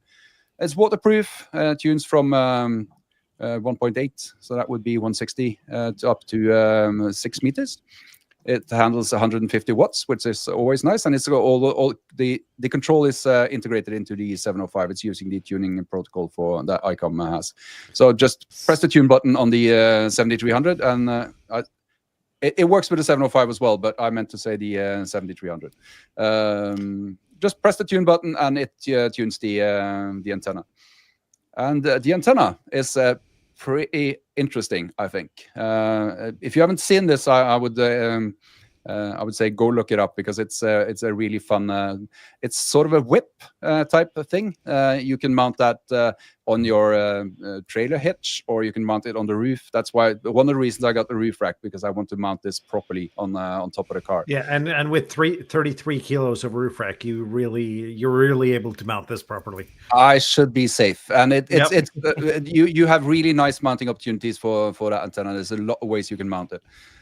It's waterproof, tunes from 1.8, so that would be 160 up to 6 meters. It handles 150 watts, which is always nice, and it's got all the control is integrated into the 705. It's using the tuning protocol for that ICOM has. So just press the tune button on the 7300, and it works with the 705 as well. But I meant to say the 7300. Just press the tune button, and it tunes the antenna. And the antenna is pretty interesting, I think. If you haven't seen this, I would I would say go look it up because it's a really fun. It's sort of a whip type of thing. You can mount that on your trailer hitch, or you can mount it on the roof. That's why one of the reasons I got the roof rack, because I want to mount this properly on top of the car. Yeah, and with 33 kilos of roof rack, you're really able to mount this properly. I should be safe, and it's you have really nice mounting opportunities for that antenna. There's a lot of ways you can mount it.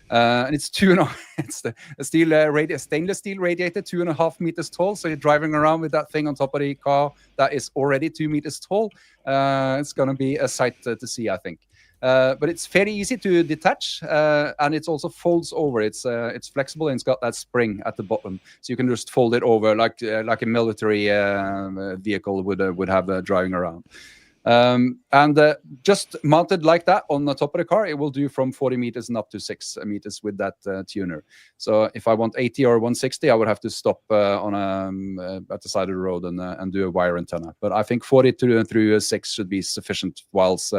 And it's it's a stainless steel radiator, 2.5 meters tall. So you're driving around with that thing on top of the car that is already 2 meters tall. It's going to be a sight to see, I think. But it's very easy to detach, and it also folds over. It's flexible, and it's got that spring at the bottom, so you can just fold it over like a military vehicle would have driving around. And just mounted like that on the top of the car, it will do from 40 meters and up to 6 meters with that tuner. So if I want 80 or 160, I would have to stop at the side of the road and do a wire antenna. But I think 40 through 6 should be sufficient whilst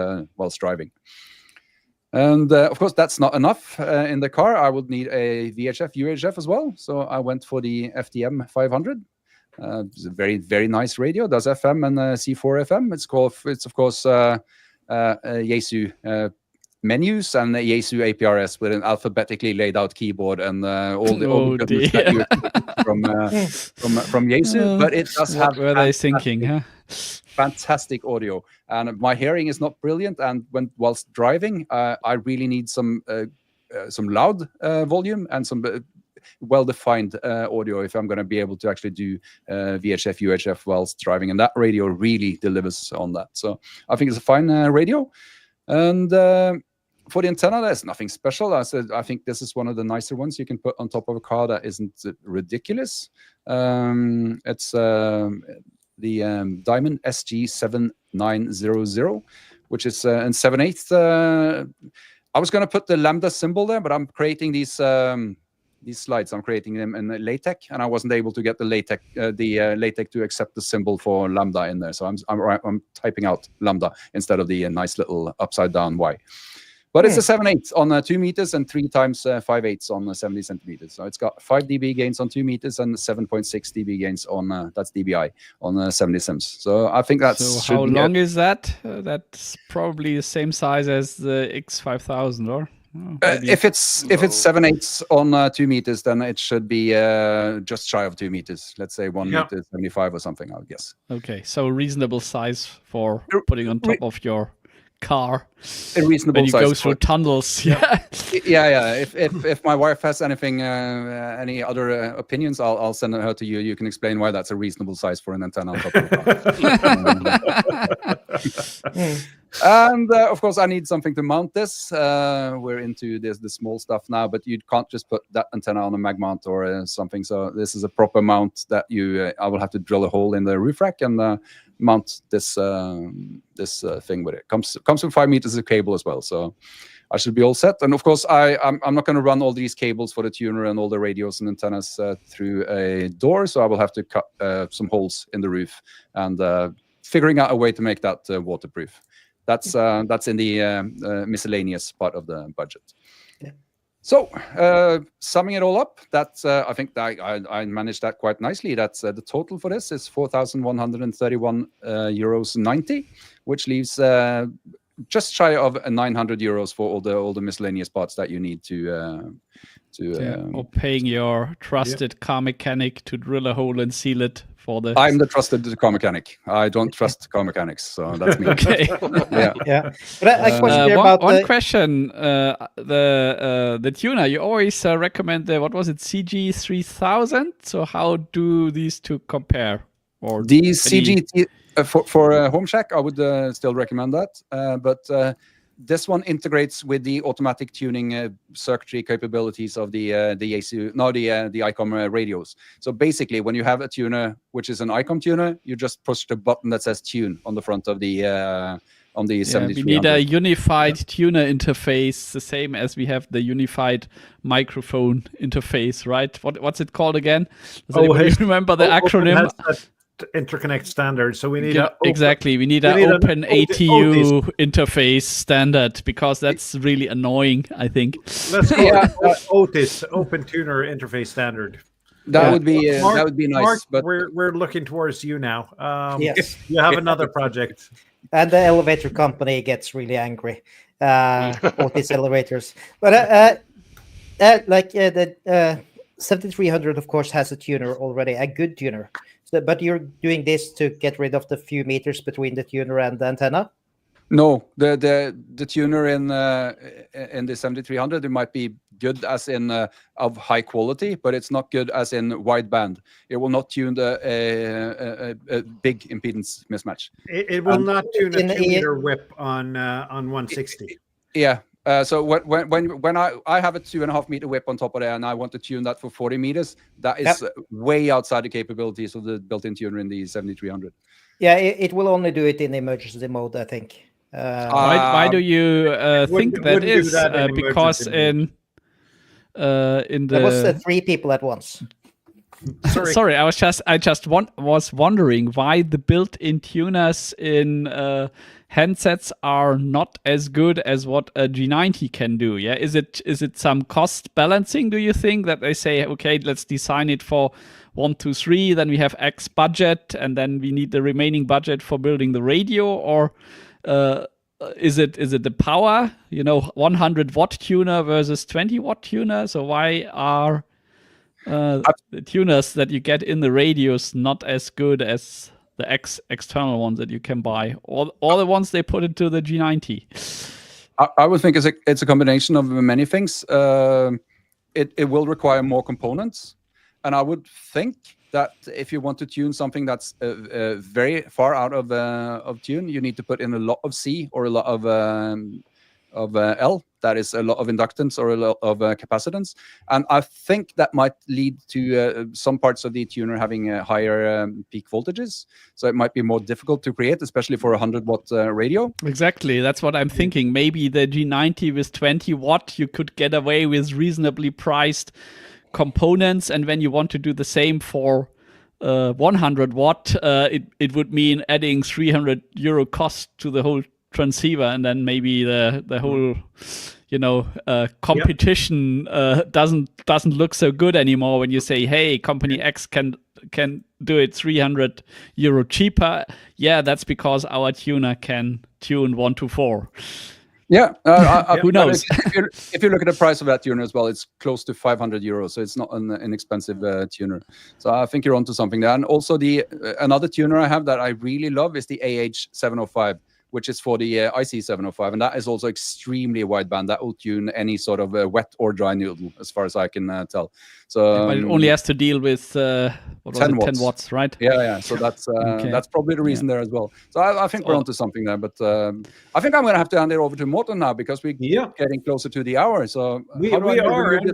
driving. And of course, that's not enough in the car. I would need a VHF, UHF as well. So I went for the FDM 500. It's a very, very nice radio. Does FM and C4 FM. It's of course Yaesu menus and Yaesu APRS with an alphabetically laid out keyboard and all the goodness that you from Yaesu. But it does have. What were they thinking, huh? Fantastic audio, and my hearing is not brilliant. And whilst driving, I really need some loud volume and some well-defined audio if I'm going to be able to actually do VHF, UHF whilst driving, and that radio really delivers on that. So I think it's a fine radio. And for the antenna, there's nothing special. I think this is one of the nicer ones you can put on top of a car that isn't ridiculous. It's the Diamond SG7900, which is in 7/8. I was going to put the lambda symbol there, but I'm creating these slides. I'm creating them in LaTeX, and I wasn't able to get the LaTeX to accept the symbol for lambda in there. So I'm typing out lambda instead of the nice little upside down Y. But it's a 7/8 on 2 meters and 3 times 5/8 on 70 centimeters. So it's got 5 dB gains on 2 meters and 7.6 dB gains on that's dBi on 70 sims. So I think that's. So how long is that? That's probably the same size as the X5000, or? If it's 7/8 on 2 meters, then it should be just shy of 2 meters. Let's say 1 meter 75 or something, I would guess. Okay, so reasonable size for putting on top of your car. A reasonable when you size go through tunnels. Yeah. If my wife has anything, any other opinions, I'll send her to you. You can explain why that's a reasonable size for an antenna on top of the car. And of course, I need something to mount this. We're into the small stuff now, but you can't just put that antenna on a mag mount or something. So this is a proper mount that I will have to drill a hole in the roof rack and mount this thing with it. Comes with 5 meters of cable as well, so I should be all set. And of course, I'm not going to run all these cables for the tuner and all the radios and antennas through a door, so I will have to cut some holes in the roof and figuring out a way to make that waterproof. That's in the miscellaneous part of the budget. Yeah. So, summing it all up, that's I think I managed that quite nicely. That's the total for this is 4,131 euros 90, which leaves just shy of 900 euros for all the miscellaneous parts that you need to or paying your trusted car mechanic to drill a hole and seal it. I'm the trusted car mechanic. I don't trust car mechanics, so that's me. Okay. Yeah. But I question about one question. The tuner, you always recommend the, what was it, CG3000? So how do these two compare? Or the CG for Home Shack, I would still recommend that. But this one integrates with the automatic tuning circuitry capabilities of the Yaesu, the ICOM radios. So basically, when you have a tuner, which is an ICOM tuner, you just push the button that says tune on the front of the 7300. We need a unified tuner interface, the same as we have the unified microphone interface, right? What's it called again? Does anybody remember the acronym? interconnect standard. So we need exactly. We need an open ATU interface standard, because that's really annoying, I think. Let's go Otis, Open Tuner Interface Standard. That would be nice. Mark, but we're looking towards you now. Yes, you have another project. And the elevator company gets really angry. Otis elevators, but the 7300, of course, has a tuner already, a good tuner. So, but you're doing this to get rid of the few meters between the tuner and the antenna? No, the tuner in the 7300, it might be good as in of high quality, but it's not good as in wideband. It will not tune a big impedance mismatch. It will not tune a 2-meter whip on 160. Yeah. So when I have a 2.5 meter whip on top of there, and I want to tune that for 40 meters, that is way outside the capabilities of the built-in tuner in the 7300. Yeah, it will only do it in emergency mode, I think. Why do you think that is? Because in the there was 3 people at once. Sorry, I was wondering why the built-in tuners in handsets are not as good as what a G90 can do. Yeah, is it some cost balancing? Do you think that they say, okay, let's design it for 1, 2, 3, then we have X budget, and then we need the remaining budget for building the radio, or is it the power? 100-watt tuner versus 20-watt tuner. So why are the tuners that you get in the radios not as good as the external ones that you can buy, or the ones they put into the G90? I would think it's a combination of many things. It will require more components, and I would think that if you want to tune something that's very far out of tune, you need to put in a lot of C or a lot of L. That is a lot of inductance or a lot of capacitance. And I think that might lead to some parts of the tuner having higher peak voltages. So it might be more difficult to create, especially for a 100-watt radio. Exactly. That's what I'm thinking. Maybe the G90 with 20-watt, you could get away with reasonably priced components. And when you want to do the same for 100-watt, it would mean adding €300 cost to the whole transceiver, and then maybe the whole competition doesn't look so good anymore when you say, hey, company X can do it €300 cheaper. Yeah, that's because our tuner can tune 1 to 4. Yeah, who knows? If you look at the price of that tuner as well, it's close to €500, so it's not an inexpensive tuner. So I think you're onto something there. And also another tuner I have that I really love is the AH705. Which is for the IC705, and that is also extremely wideband. That will tune any sort of wet or dry noodle, as far as I can tell. So, but it only has to deal with 10 watts, right? Yeah. So that's that's probably the reason there as well. So I think we're onto something there. But I think I'm going to have to hand it over to Morten now, because we're getting closer to the hour. So we are. We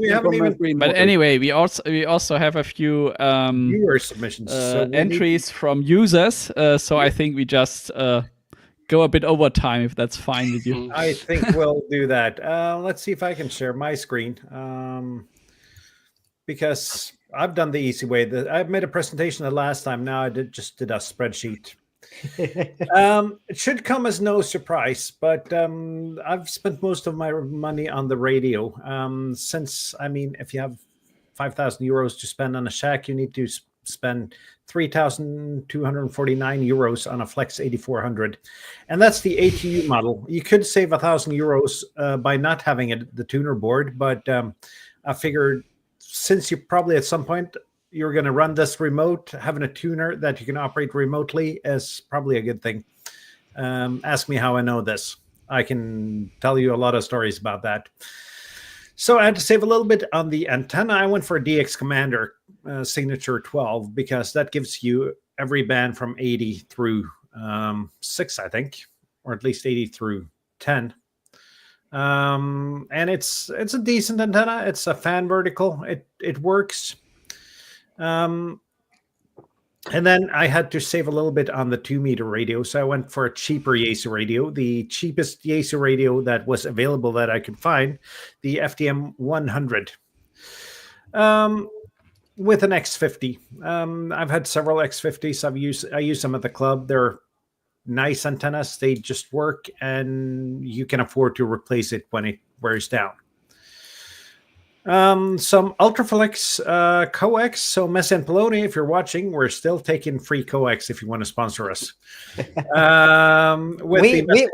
haven't even. But anyway, we also have a few viewer submissions, entries from users. So I think we just go a bit over time, if that's fine with you. I think we'll do that. Let's see if I can share my screen, because I've done the easy way. I made a presentation the last time. Now I just did a spreadsheet. It should come as no surprise, but I've spent most of my money on the radio. Since, if you have €5,000 to spend on a shack, you need to spend €3,249 on a Flex 8400, and that's the ATU model. You could save €1,000 by not having the tuner board, but I figured since you probably at some point you're going to run this remote, having a tuner that you can operate remotely is probably a good thing. Ask me how I know this. I can tell you a lot of stories about that. So I had to save a little bit on the antenna. I went for a DX Commander Signature 12, because that gives you every band from 80 through 6, I think, or at least 80 through 10. And it's a decent antenna. It's a fan vertical. It works. And then I had to save a little bit on the 2-meter radio. So I went for a cheaper Yaesu radio, the cheapest Yaesu radio that was available that I could find, the FDM 100. with an X50. I've had several X50s. I use them at the club. They're nice antennas. They just work, and you can afford to replace it when it wears down. Some Ultraflex coax. So Messi and Poloni, if you're watching, we're still taking free coax if you want to sponsor us. We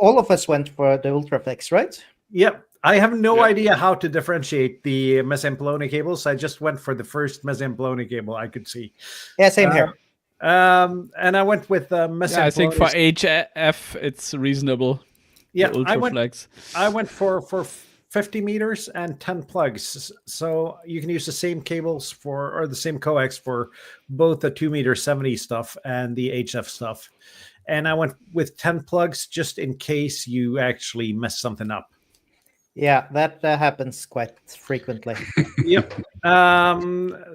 all of us went for the Ultraflex, right? Yep. I have no idea how to differentiate the Messi and Poloni cables. I just went for the first Messi and Poloni cable I could see. Yeah, same here. And I went with Messi. I think for HF it's reasonable. Yeah, Ultraflex. I went for 50 meters and 10 plugs. So you can use the same cables or the same coax for both the 2 meter 70 stuff and the HF stuff. And I went with 10 plugs just in case you actually mess something up. Yeah, that happens quite frequently. Yep.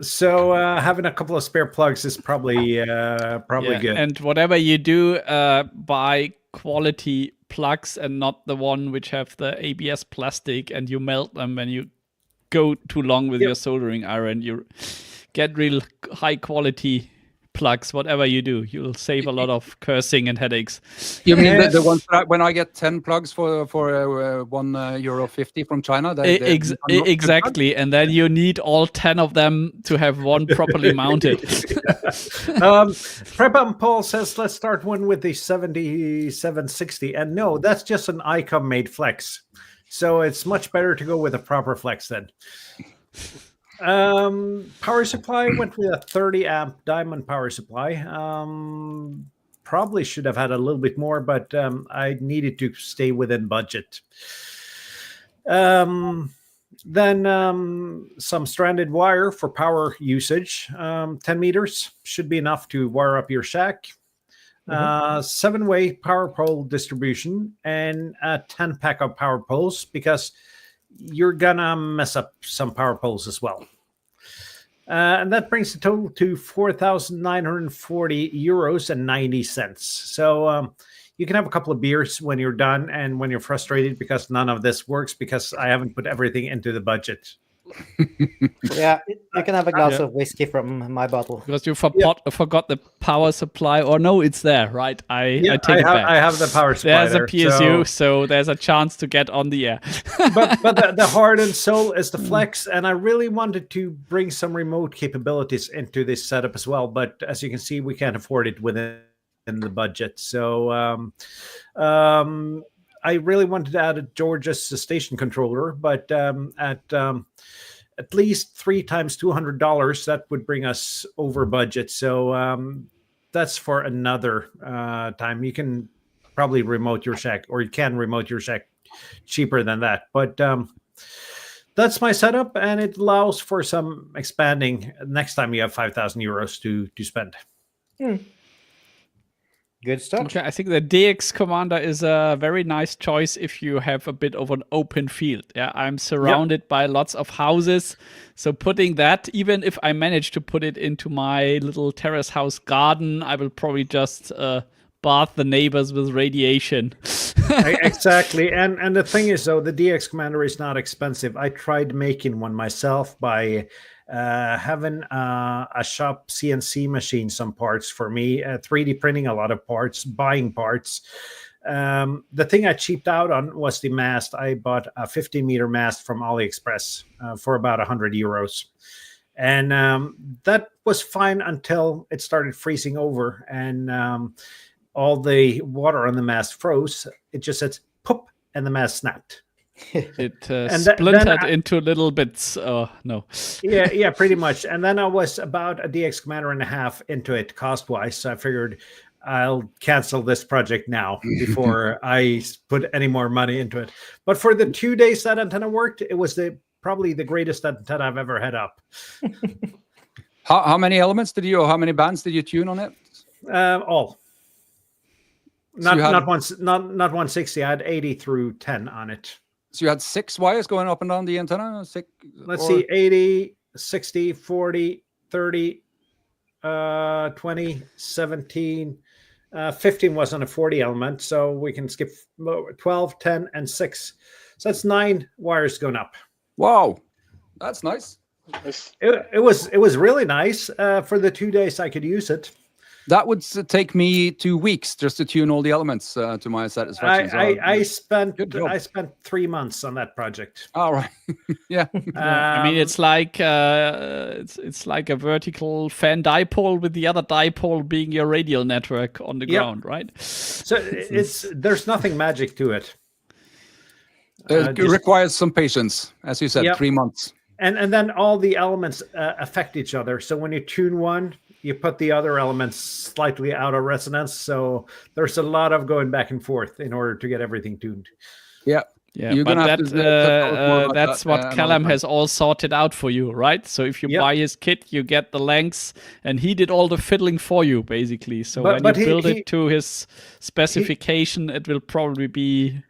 So having a couple of spare plugs is probably good. And whatever you do, buy quality plugs and not the one which have the ABS plastic and you melt them when you go too long with your soldering iron. You get real high quality plugs. Whatever you do, you'll save a lot of cursing and headaches. You mean the ones that when I get 10 plugs for €1.50 from China? Exactly, and then you need all 10 of them to have one properly mounted. Prep Paul says, let's start one with the 7760. And no, that's just an ICOM made flex. So it's much better to go with a proper flex then. Power supply went with a 30 amp diamond power supply. Probably should have had a little bit more, but I needed to stay within budget. Then some stranded wire for power usage. 10 meters should be enough to wire up your shack. 7-way power pole distribution and a 10 pack of power poles because you're gonna mess up some power poles as well. And that brings the total to €4,940.90. So you can have a couple of beers when you're done and when you're frustrated because none of this works because I haven't put everything into the budget. Yeah, you can have a glass of whiskey from my bottle. Because you forgot the power supply, or no, it's there, right? I take it back. I have the power supply. There's a PSU, so there's a chance to get on the air. but the heart and soul is the flex, and I really wanted to bring some remote capabilities into this setup as well. But as you can see, we can't afford it within the budget. So I really wanted to add a George's station controller, but at least 3 times $200, that would bring us over budget. So that's for another time. You can probably remote your shack, or you can remote your shack cheaper than that. But that's my setup, and it allows for some expanding next time you have €5,000 to spend. Good stuff. Okay, I think the DX Commander is a very nice choice if you have a bit of an open field. Yeah, I'm surrounded by lots of houses. So putting that, even if I manage to put it into my little terrace house garden, I will probably just bath the neighbors with radiation. Exactly. And the thing is, though, the DX Commander is not expensive. I tried making one myself by having a shop CNC machine some parts for me, 3D printing a lot of parts, buying parts. The thing I cheaped out on was the mast. I bought a 15-meter mast from AliExpress for about €100. And that was fine until it started freezing over and all the water on the mast froze. It just said, pop, and the mast snapped. It splintered into little bits. No. Yeah, pretty much. And then I was about a DX Commander and a half into it cost-wise, so I figured I'll cancel this project now before I put any more money into it. But for the 2 days that antenna worked, it was probably the greatest antenna I've ever had up. How many elements how many bands did you tune on it? All. So not 160. I had 80 through 10 on it. So you had 6 wires going up and down the antenna? Let's see, 80, 60, 40, 30, 20, 17, 15 was on a 40 element, so we can skip 12, 10, and 6. So that's 9 wires going up. Wow, that's nice. Nice. It was really nice for the 2 days I could use it. That would take me 2 weeks just to tune all the elements to my satisfaction. I spent good job. 3 months on that project. All right. Yeah. I mean, it's like it's like a vertical fan dipole with the other dipole being your radial network on the ground, right? So there's nothing magic to it. It requires some patience, as you said, 3 months. And then all the elements affect each other. So when you tune one, you put the other elements slightly out of resonance. So there's a lot of going back and forth in order to get everything tuned. Yeah. Yeah, but that's what Callum has all sorted out for you, right? So if you buy his kit, you get the lengths, and he did all the fiddling for you, basically. So when you build it to his specification, it will probably be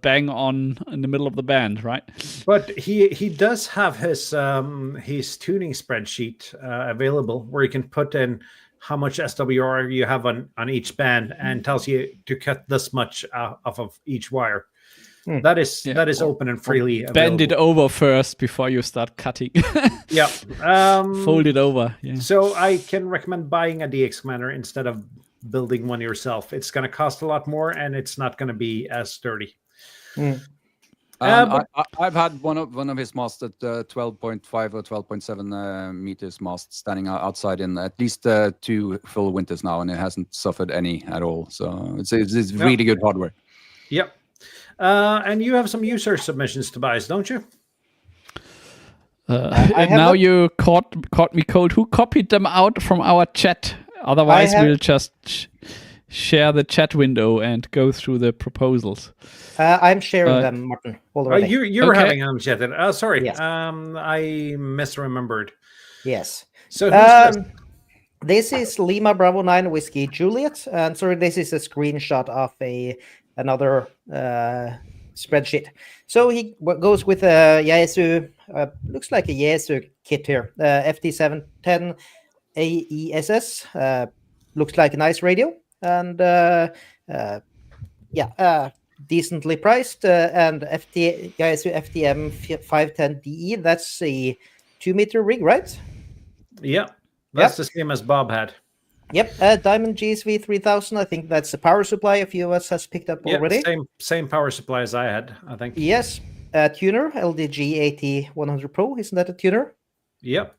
bang on in the middle of the band, right? But he does have his tuning spreadsheet available where you can put in how much SWR you have on each band and tells you to cut this much off of each wire. That is open and freely available. Bend it over first before you start cutting. Yeah. Fold it over. Yeah. So I can recommend buying a DX commander instead of building one yourself. It's going to cost a lot more and it's not going to be as sturdy. I've had one of his masts at 12.5 or 12.7 meters mast standing outside in at least 2 full winters now, and it hasn't suffered any at all. So it's really good hardware. Yep. And you have some user submissions, Tobias, don't you? Now you caught me cold. Who copied them out from our chat? Otherwise, we'll just share the chat window and go through the proposals. I'm sharing them, Martin. Already. You're having them chatted. Sorry. Yes. I misremembered. Yes. So who's this? This is Lima Bravo 9 Whiskey Juliet. And sorry, this is a screenshot of another spreadsheet. So he goes with a Yaesu, looks like a Yaesu kit here, FT710 AESS. Looks like a nice radio. And decently priced. And Yaesu FTM 510DE, that's a 2-meter rig, right? Yeah, that's the same as Bob had. Yep, Diamond GSV 3000. I think that's the power supply a few of us has picked up already. Same power supply as I had, I think. Yes, tuner LDG 80-100 Pro. Isn't that a tuner? Yep.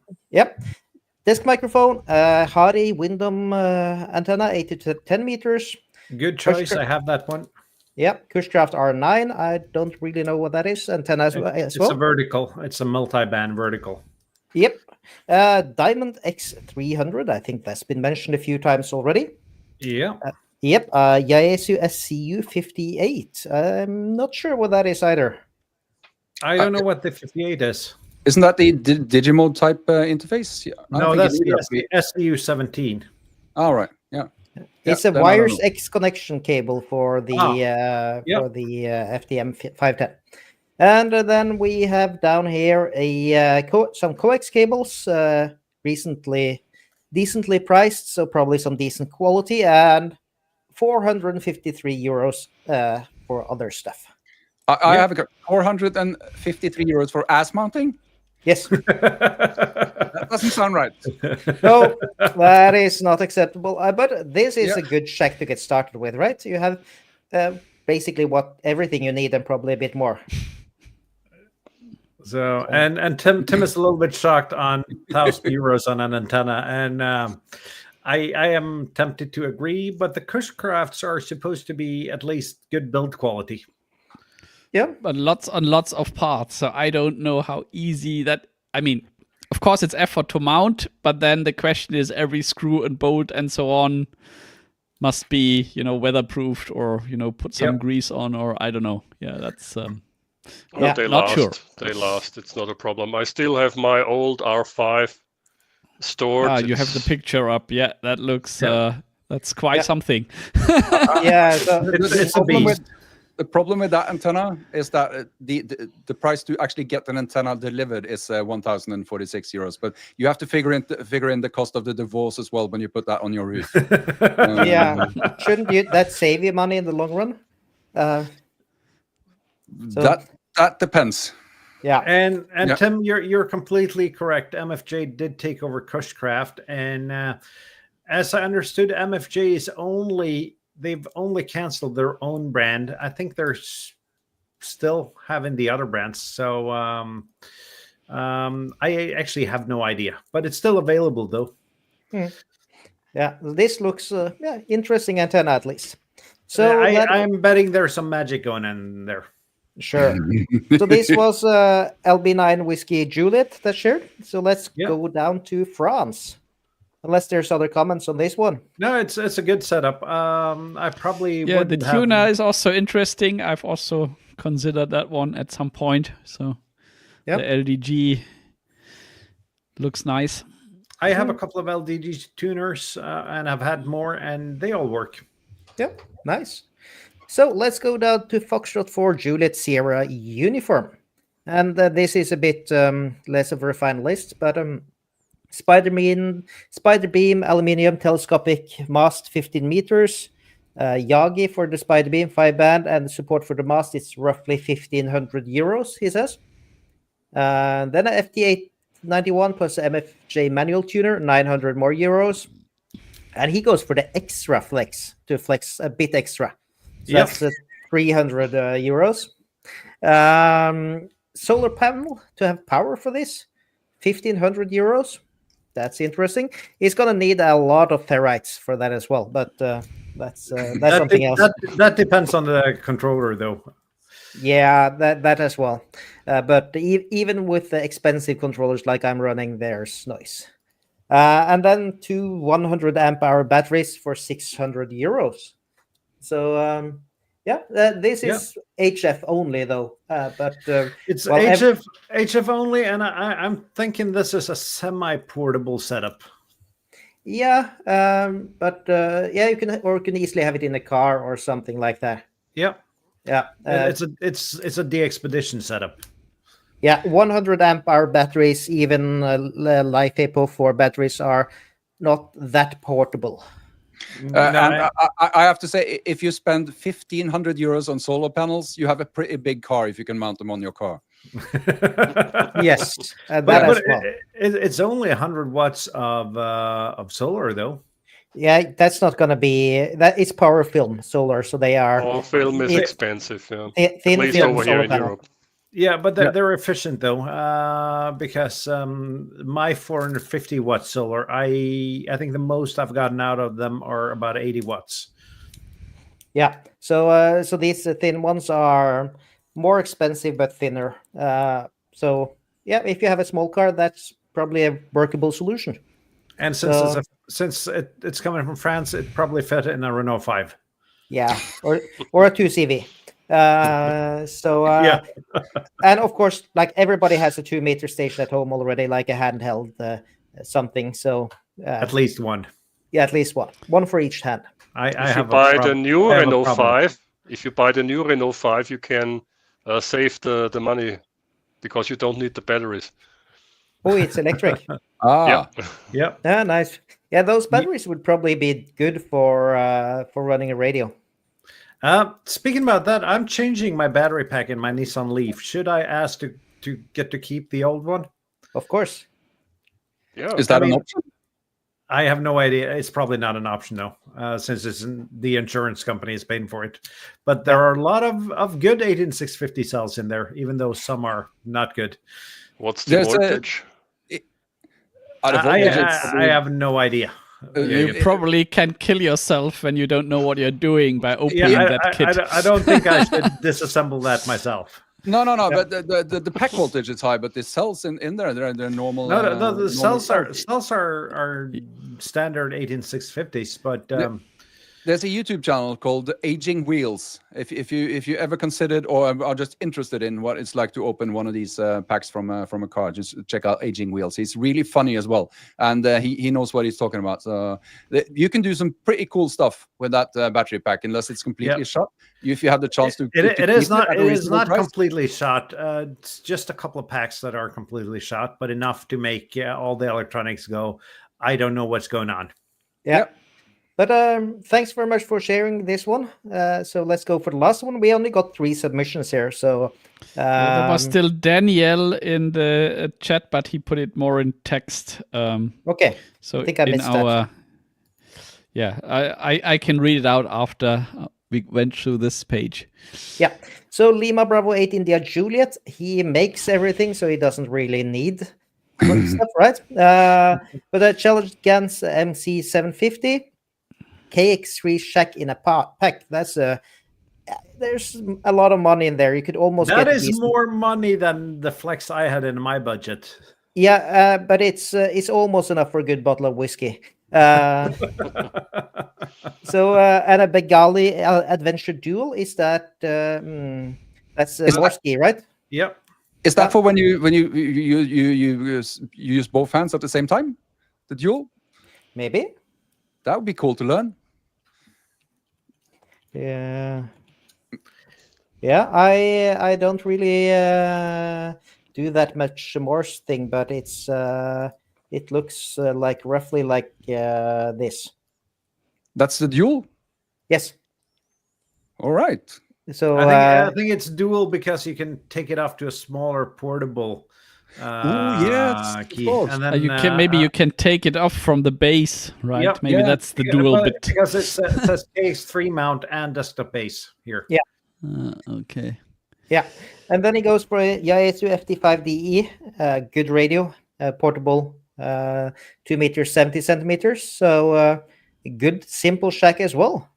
Desk microphone, Hardy Windom antenna, 8 to 10 meters. Good choice. I have that one. Yep, Cushcraft R9. I don't really know what that is. Antenna as well. It's a vertical. It's a multi-band vertical. Yep. Diamond X300. I think that's been mentioned a few times already. Yeah. Yaesu SCU 58. I'm not sure what that is either. I don't know what the 58 is. Isn't that the Digimode type interface? No, that's the SCU 17. All right. Yeah. It's a Wires X connection cable for the FTM 510. And then we have down here some coax cables, decently priced, so probably some decent quality, and 453 euros for other stuff. I have 453 euros for ass mounting. Yes. That doesn't sound right. No, that is not acceptable. But this is a good check to get started with, right? You have basically everything you need and probably a bit more. So and Tim is a little bit shocked on 1,000 euros on an antenna, and I am tempted to agree, but the Cushcrafts are supposed to be at least good build quality. Yeah, but lots and lots of parts. So I don't know how easy that. I mean, of course, it's effort to mount, but then the question is, every screw and bolt and so on must be, weatherproofed or put some grease on, or I don't know. Yeah, that's. They not last. Sure. They last. It's not a problem. I still have my old R5 stored. You have the picture up. Yeah, that looks. That's quite something. Yeah, it's a beast. The problem with that antenna is that the price to actually get an antenna delivered is 1,046 euros. But you have to figure in the cost of the divorce as well when you put that on your roof. Shouldn't that save you money in the long run? That depends. Yeah. And Yeah. Tim, you're completely correct. MFJ did take over Cushcraft, and as I understood, MFJ they've only canceled their own brand. I think they're still having the other brands. So I actually have no idea, but it's still available though. Yeah, this looks interesting antenna at least. So I'm betting there's some magic going on there. Sure. So this was LB9 Whiskey Juliet that shared. So let's go down to France. Unless there's other comments on this one. No, it's a good setup. I probably the tuner is also interesting. I've also considered that one at some point. So the LDG looks nice. I have a couple of LDG tuners, and I've had more, and they all work. Yep, nice. So let's go down to Foxtrot 4 Juliet Sierra Uniform. And this is a bit less of a refined list, but Spider Beam Aluminium Telescopic Mast 15 meters, Yagi for the Spider Beam 5-band, and support for the mast is roughly 1,500 euros, he says. Then a FT891 plus MFJ manual tuner, 900 more euros. And he goes for the extra flex to flex a bit extra. So that's 300 euros. Solar panel to have power for this, 1,500 euros. That's interesting. He's going to need a lot of ferrites for that as well, but that's something else. That depends on the controller, though. Yeah, that as well. But even with the expensive controllers like I'm running, there's noise. And then 2 100 amp hour batteries for 600 euros. So this is HF only though. But it's HF only, and I'm thinking this is a semi-portable setup. Yeah, but you can easily have it in a car or something like that. Yeah. It's a de-expedition setup. Yeah, 100 amp hour batteries, even Life Apo 4 batteries are not that portable. And I have to say, if you spend 1,500 euros on solar panels, you have a pretty big car if you can mount them on your car. Yes, but it's only 100 watts of solar, though. Yeah, that's not going to be that. It's power film solar, so they are. Power film is expensive, thin at least film over here in panel. Europe. Yeah, but they're efficient though, because my 450 watt solar, I think the most I've gotten out of them are about 80 watts. Yeah, so these thin ones are more expensive but thinner. So yeah, if you have a small car, that's probably a workable solution. And since it's coming from France, it probably fit in a Renault 5. Yeah, or a 2CV. And of course, like everybody has a 2-meter station at home already, like a handheld something. So at least one. Yeah, at least one for each hand. If you buy the new Renault 5, you can save the money because you don't need the batteries. Oh, it's electric. Yeah. Yeah, nice. Yeah, those batteries would probably be good for running a radio. Speaking about that, I'm changing my battery pack in my Nissan Leaf. Should I ask to get to keep the old one? Of course. Yeah. Is that an option? I have no idea. It's probably not an option though, since the insurance company is paying for it. But there are a lot of good 18650 cells in there, even though some are not good. What's the voltage? I have no idea. You probably can kill yourself when you don't know what you're doing by opening that kit. I don't think I should disassemble that myself. No. But the pack voltage is high, but the cells in there, they're normal. No, the cells are standard 18650s, but there's a YouTube channel called Aging Wheels. If you ever considered or are just interested in what it's like to open one of these packs from a car, just check out Aging Wheels. He's really funny as well, and he knows what he's talking about. So you can do some pretty cool stuff with that battery pack, unless it's completely shot. If you have the chance to, it is not completely shot. It's just a couple of packs that are completely shot, but enough to make all the electronics go. I don't know what's going on. Yeah. But thanks very much for sharing this one. So let's go for the last one. We only got 3 submissions here. So well, there was still Daniel in the chat, but he put it more in text. Okay. So I think I missed that. Yeah, I can read it out after we went through this page. Yeah. So Lima Bravo 8 India Juliet, he makes everything, so he doesn't really need stuff, right? But I challenged Gans MC 750, KX3 Shack in a pack. That's there's a lot of money in there. You could almost that get is more money than the flex I had in my budget. Yeah, but it's almost enough for a good bottle of whiskey. So and a Bengali adventure duel, is that that's Morsky, right? Yep. Is that for when you use both hands at the same time? The duel? Maybe. That would be cool to learn. Yeah. Yeah, I don't really do that much Morse thing, but it's it looks like roughly like this. That's the duel? Yes. All right. So I think it's dual because you can take it off to a smaller portable key, and then you can take it off from the base, right? Yep, Maybe that's the dual bit. Because it says KX3 mount and desktop base here. Yeah. Okay. Yeah, and then he goes for a Yaesu FT5DE, good radio, portable, 2 meters, 70 centimeters. So good, simple shack as well.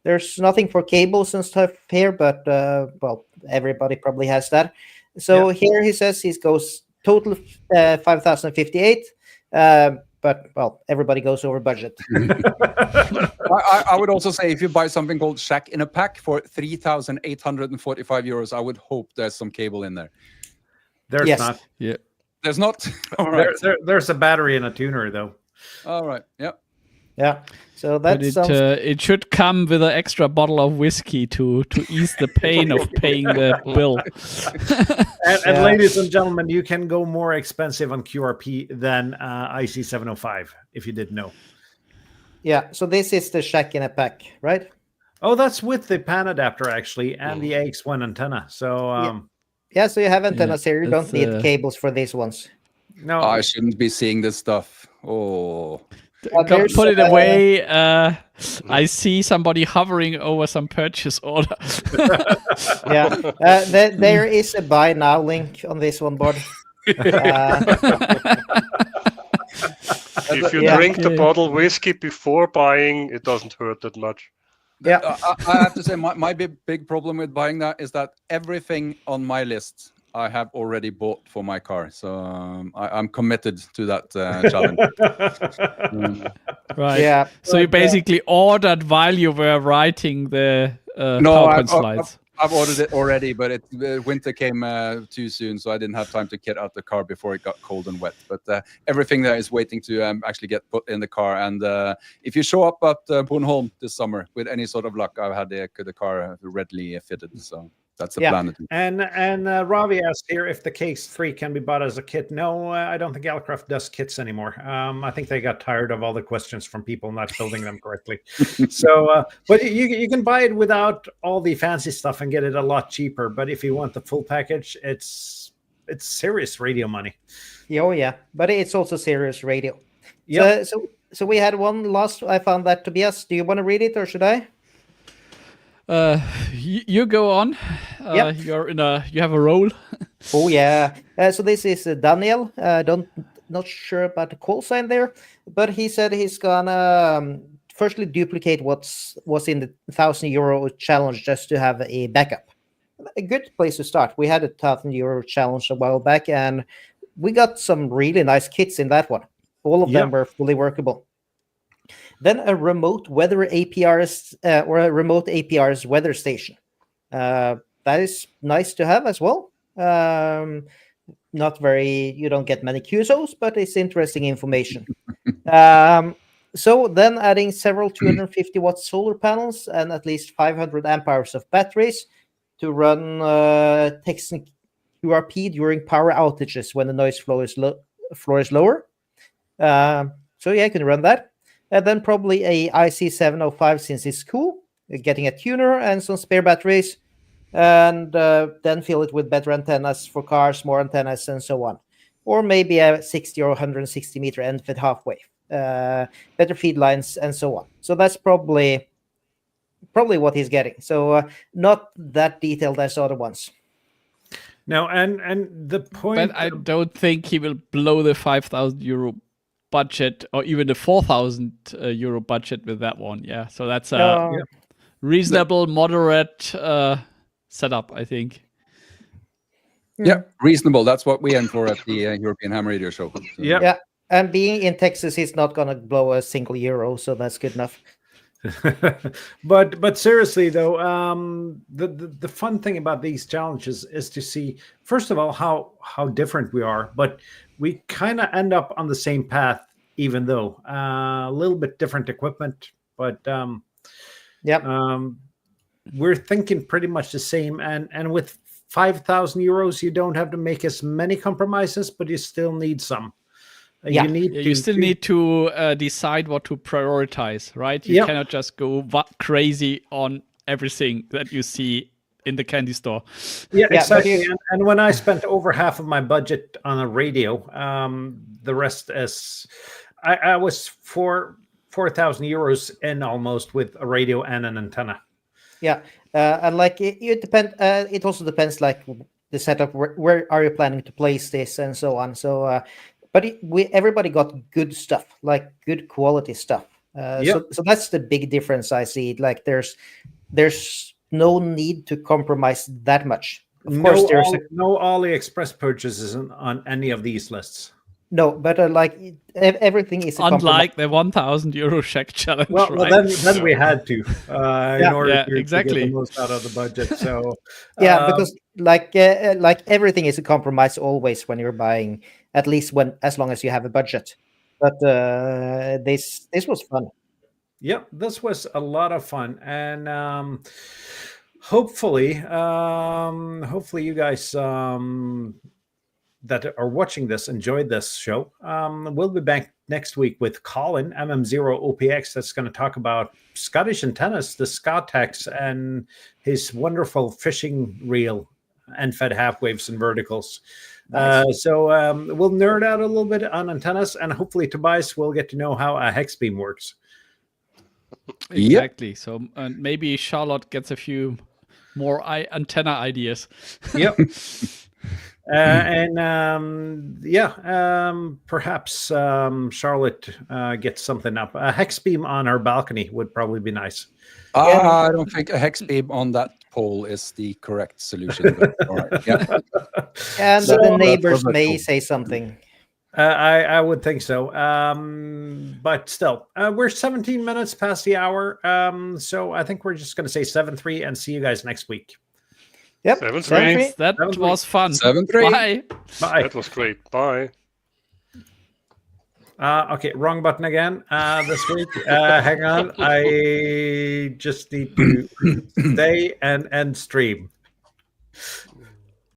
There's nothing for cables and stuff here, but well, everybody probably has that. So here he says he goes total 5,058. But well, everybody goes over budget. I would also say if you buy something called Shack in a pack for 3,845 euros, I would hope there's some cable in there. There's not. Yeah. There's not? All right. There's a battery and a tuner, though. All right. Yeah. Yeah. So that's it should come with an extra bottle of whiskey to ease the pain of paying the bill. And ladies and gentlemen, you can go more expensive on QRP than IC705 if you didn't know. Yeah. So this is the Shack in a pack, right? Oh, that's with the pan adapter actually and the AX1 antenna. So yeah. So you have antennas here. You don't need cables for these ones. No, I shouldn't be seeing this stuff. Oh. Put it away. I see somebody hovering over some purchase order. Yeah, there is a buy now link on this one, board. If you drink the bottle whiskey before buying, it doesn't hurt that much. Yeah, I have to say my big problem with buying that is that everything on my list I have already bought for my car, so I'm committed to that challenge. Right. Yeah. So you basically ordered while you were writing the PowerPoint slides. I've ordered it already, but winter came too soon, so I didn't have time to kit out the car before it got cold and wet. But everything there is waiting to actually get put in the car. And if you show up at Bornholm this summer with any sort of luck, I've had the car readily fitted. So that's the plan. And Ravi asked here if the KX3 can be bought as a kit. No, I don't think Aircraft does kits anymore. I think they got tired of all the questions from people not building them correctly. So, but you can buy it without all the fancy stuff and get it a lot cheaper. But if you want the full package, it's serious radio money. Oh yeah, but it's also serious radio. Yeah. So we had one last. I found that. Tobias, do you want to read it or should I? You go on. Yep. You have a role. Oh yeah. So this is Daniel. Not sure about the call sign there, but he said he's gonna firstly duplicate what's in the €1,000 challenge just to have a backup. A good place to start. We had a €1,000 challenge a while back, and we got some really nice kits in that one. All of them were fully workable. Then a remote weather APRs or a remote APRs weather station. That is nice to have as well. Not very, you don't get many QSOs, but it's interesting information. So then adding several 250 watt solar panels and at least 500 amp hours of batteries to run text and QRP during power outages when the noise floor is lower. So yeah, you can run that. and then probably a IC705 since it's cool, getting a tuner and some spare batteries, and then fill it with better antennas for cars, more antennas, and so on. Or maybe a 60 or 160 meter end fed half wave, better feed lines, and so on. So that's probably what he's getting. So not that detailed as other ones. No, and the point. But I don't think he will blow the 5,000 euro budget or even the 4,000 euro budget with that one. Yeah, so that's a reasonable, moderate setup, I think. Yeah, reasonable. That's what we aim for at the European Ham Radio Show. So. Yeah, and being in Texas, he's not going to blow a single euro, so that's good enough. but seriously though, the fun thing about these challenges is to see, first of all, how different we are, but we kind of end up on the same path, even though a little bit different equipment, but we're thinking pretty much the same. And with 5,000 euros, you don't have to make as many compromises, but you still need some. You still need to decide what to prioritize, right? You cannot just go crazy on everything that you see in the candy store. Yeah, exactly. And when I spent over half of my budget on a radio, the rest is I was 4,000 euros in almost with a radio and an antenna. Yeah, and like it depends. It also depends, like the setup. Where are you planning to place this, and so on. So. But everybody got good stuff, like good quality stuff. So that's the big difference I see. Like there's no need to compromise that much. Of course, there's no AliExpress purchases on any of these lists. No, but like everything is unlike the 1,000 euro check challenge. Well, right? then we had to in order to get the most out of the budget. So because like everything is a compromise always when you're buying, at least as long as you have a budget. But this was fun. Yep, this was a lot of fun, and hopefully you guys that are watching this enjoyed this show. We'll be back next week with Colin, MM0OPX, that's going to talk about Scottish antennas, the Scottex, and his wonderful fishing reel and fed half waves and verticals. Nice. So we'll nerd out a little bit on antennas, and hopefully Tobias will get to know how a hex beam works. Exactly. Yep. So maybe Charlotte gets a few more antenna ideas. Yep. Perhaps Charlotte gets something up. A hex beam on our balcony would probably be nice. I don't think a hex beam on that pole is the correct solution. But, all right. Yeah. And the neighbors may say something. I would think so. But still, we're 17 minutes past the hour. So I think we're just going to say 7-3 and see you guys next week. Yep. 7-3. That was fun. 7-3. Bye. That was great. Bye. Okay, wrong button again this week. Hang on. I just need to stay and end stream.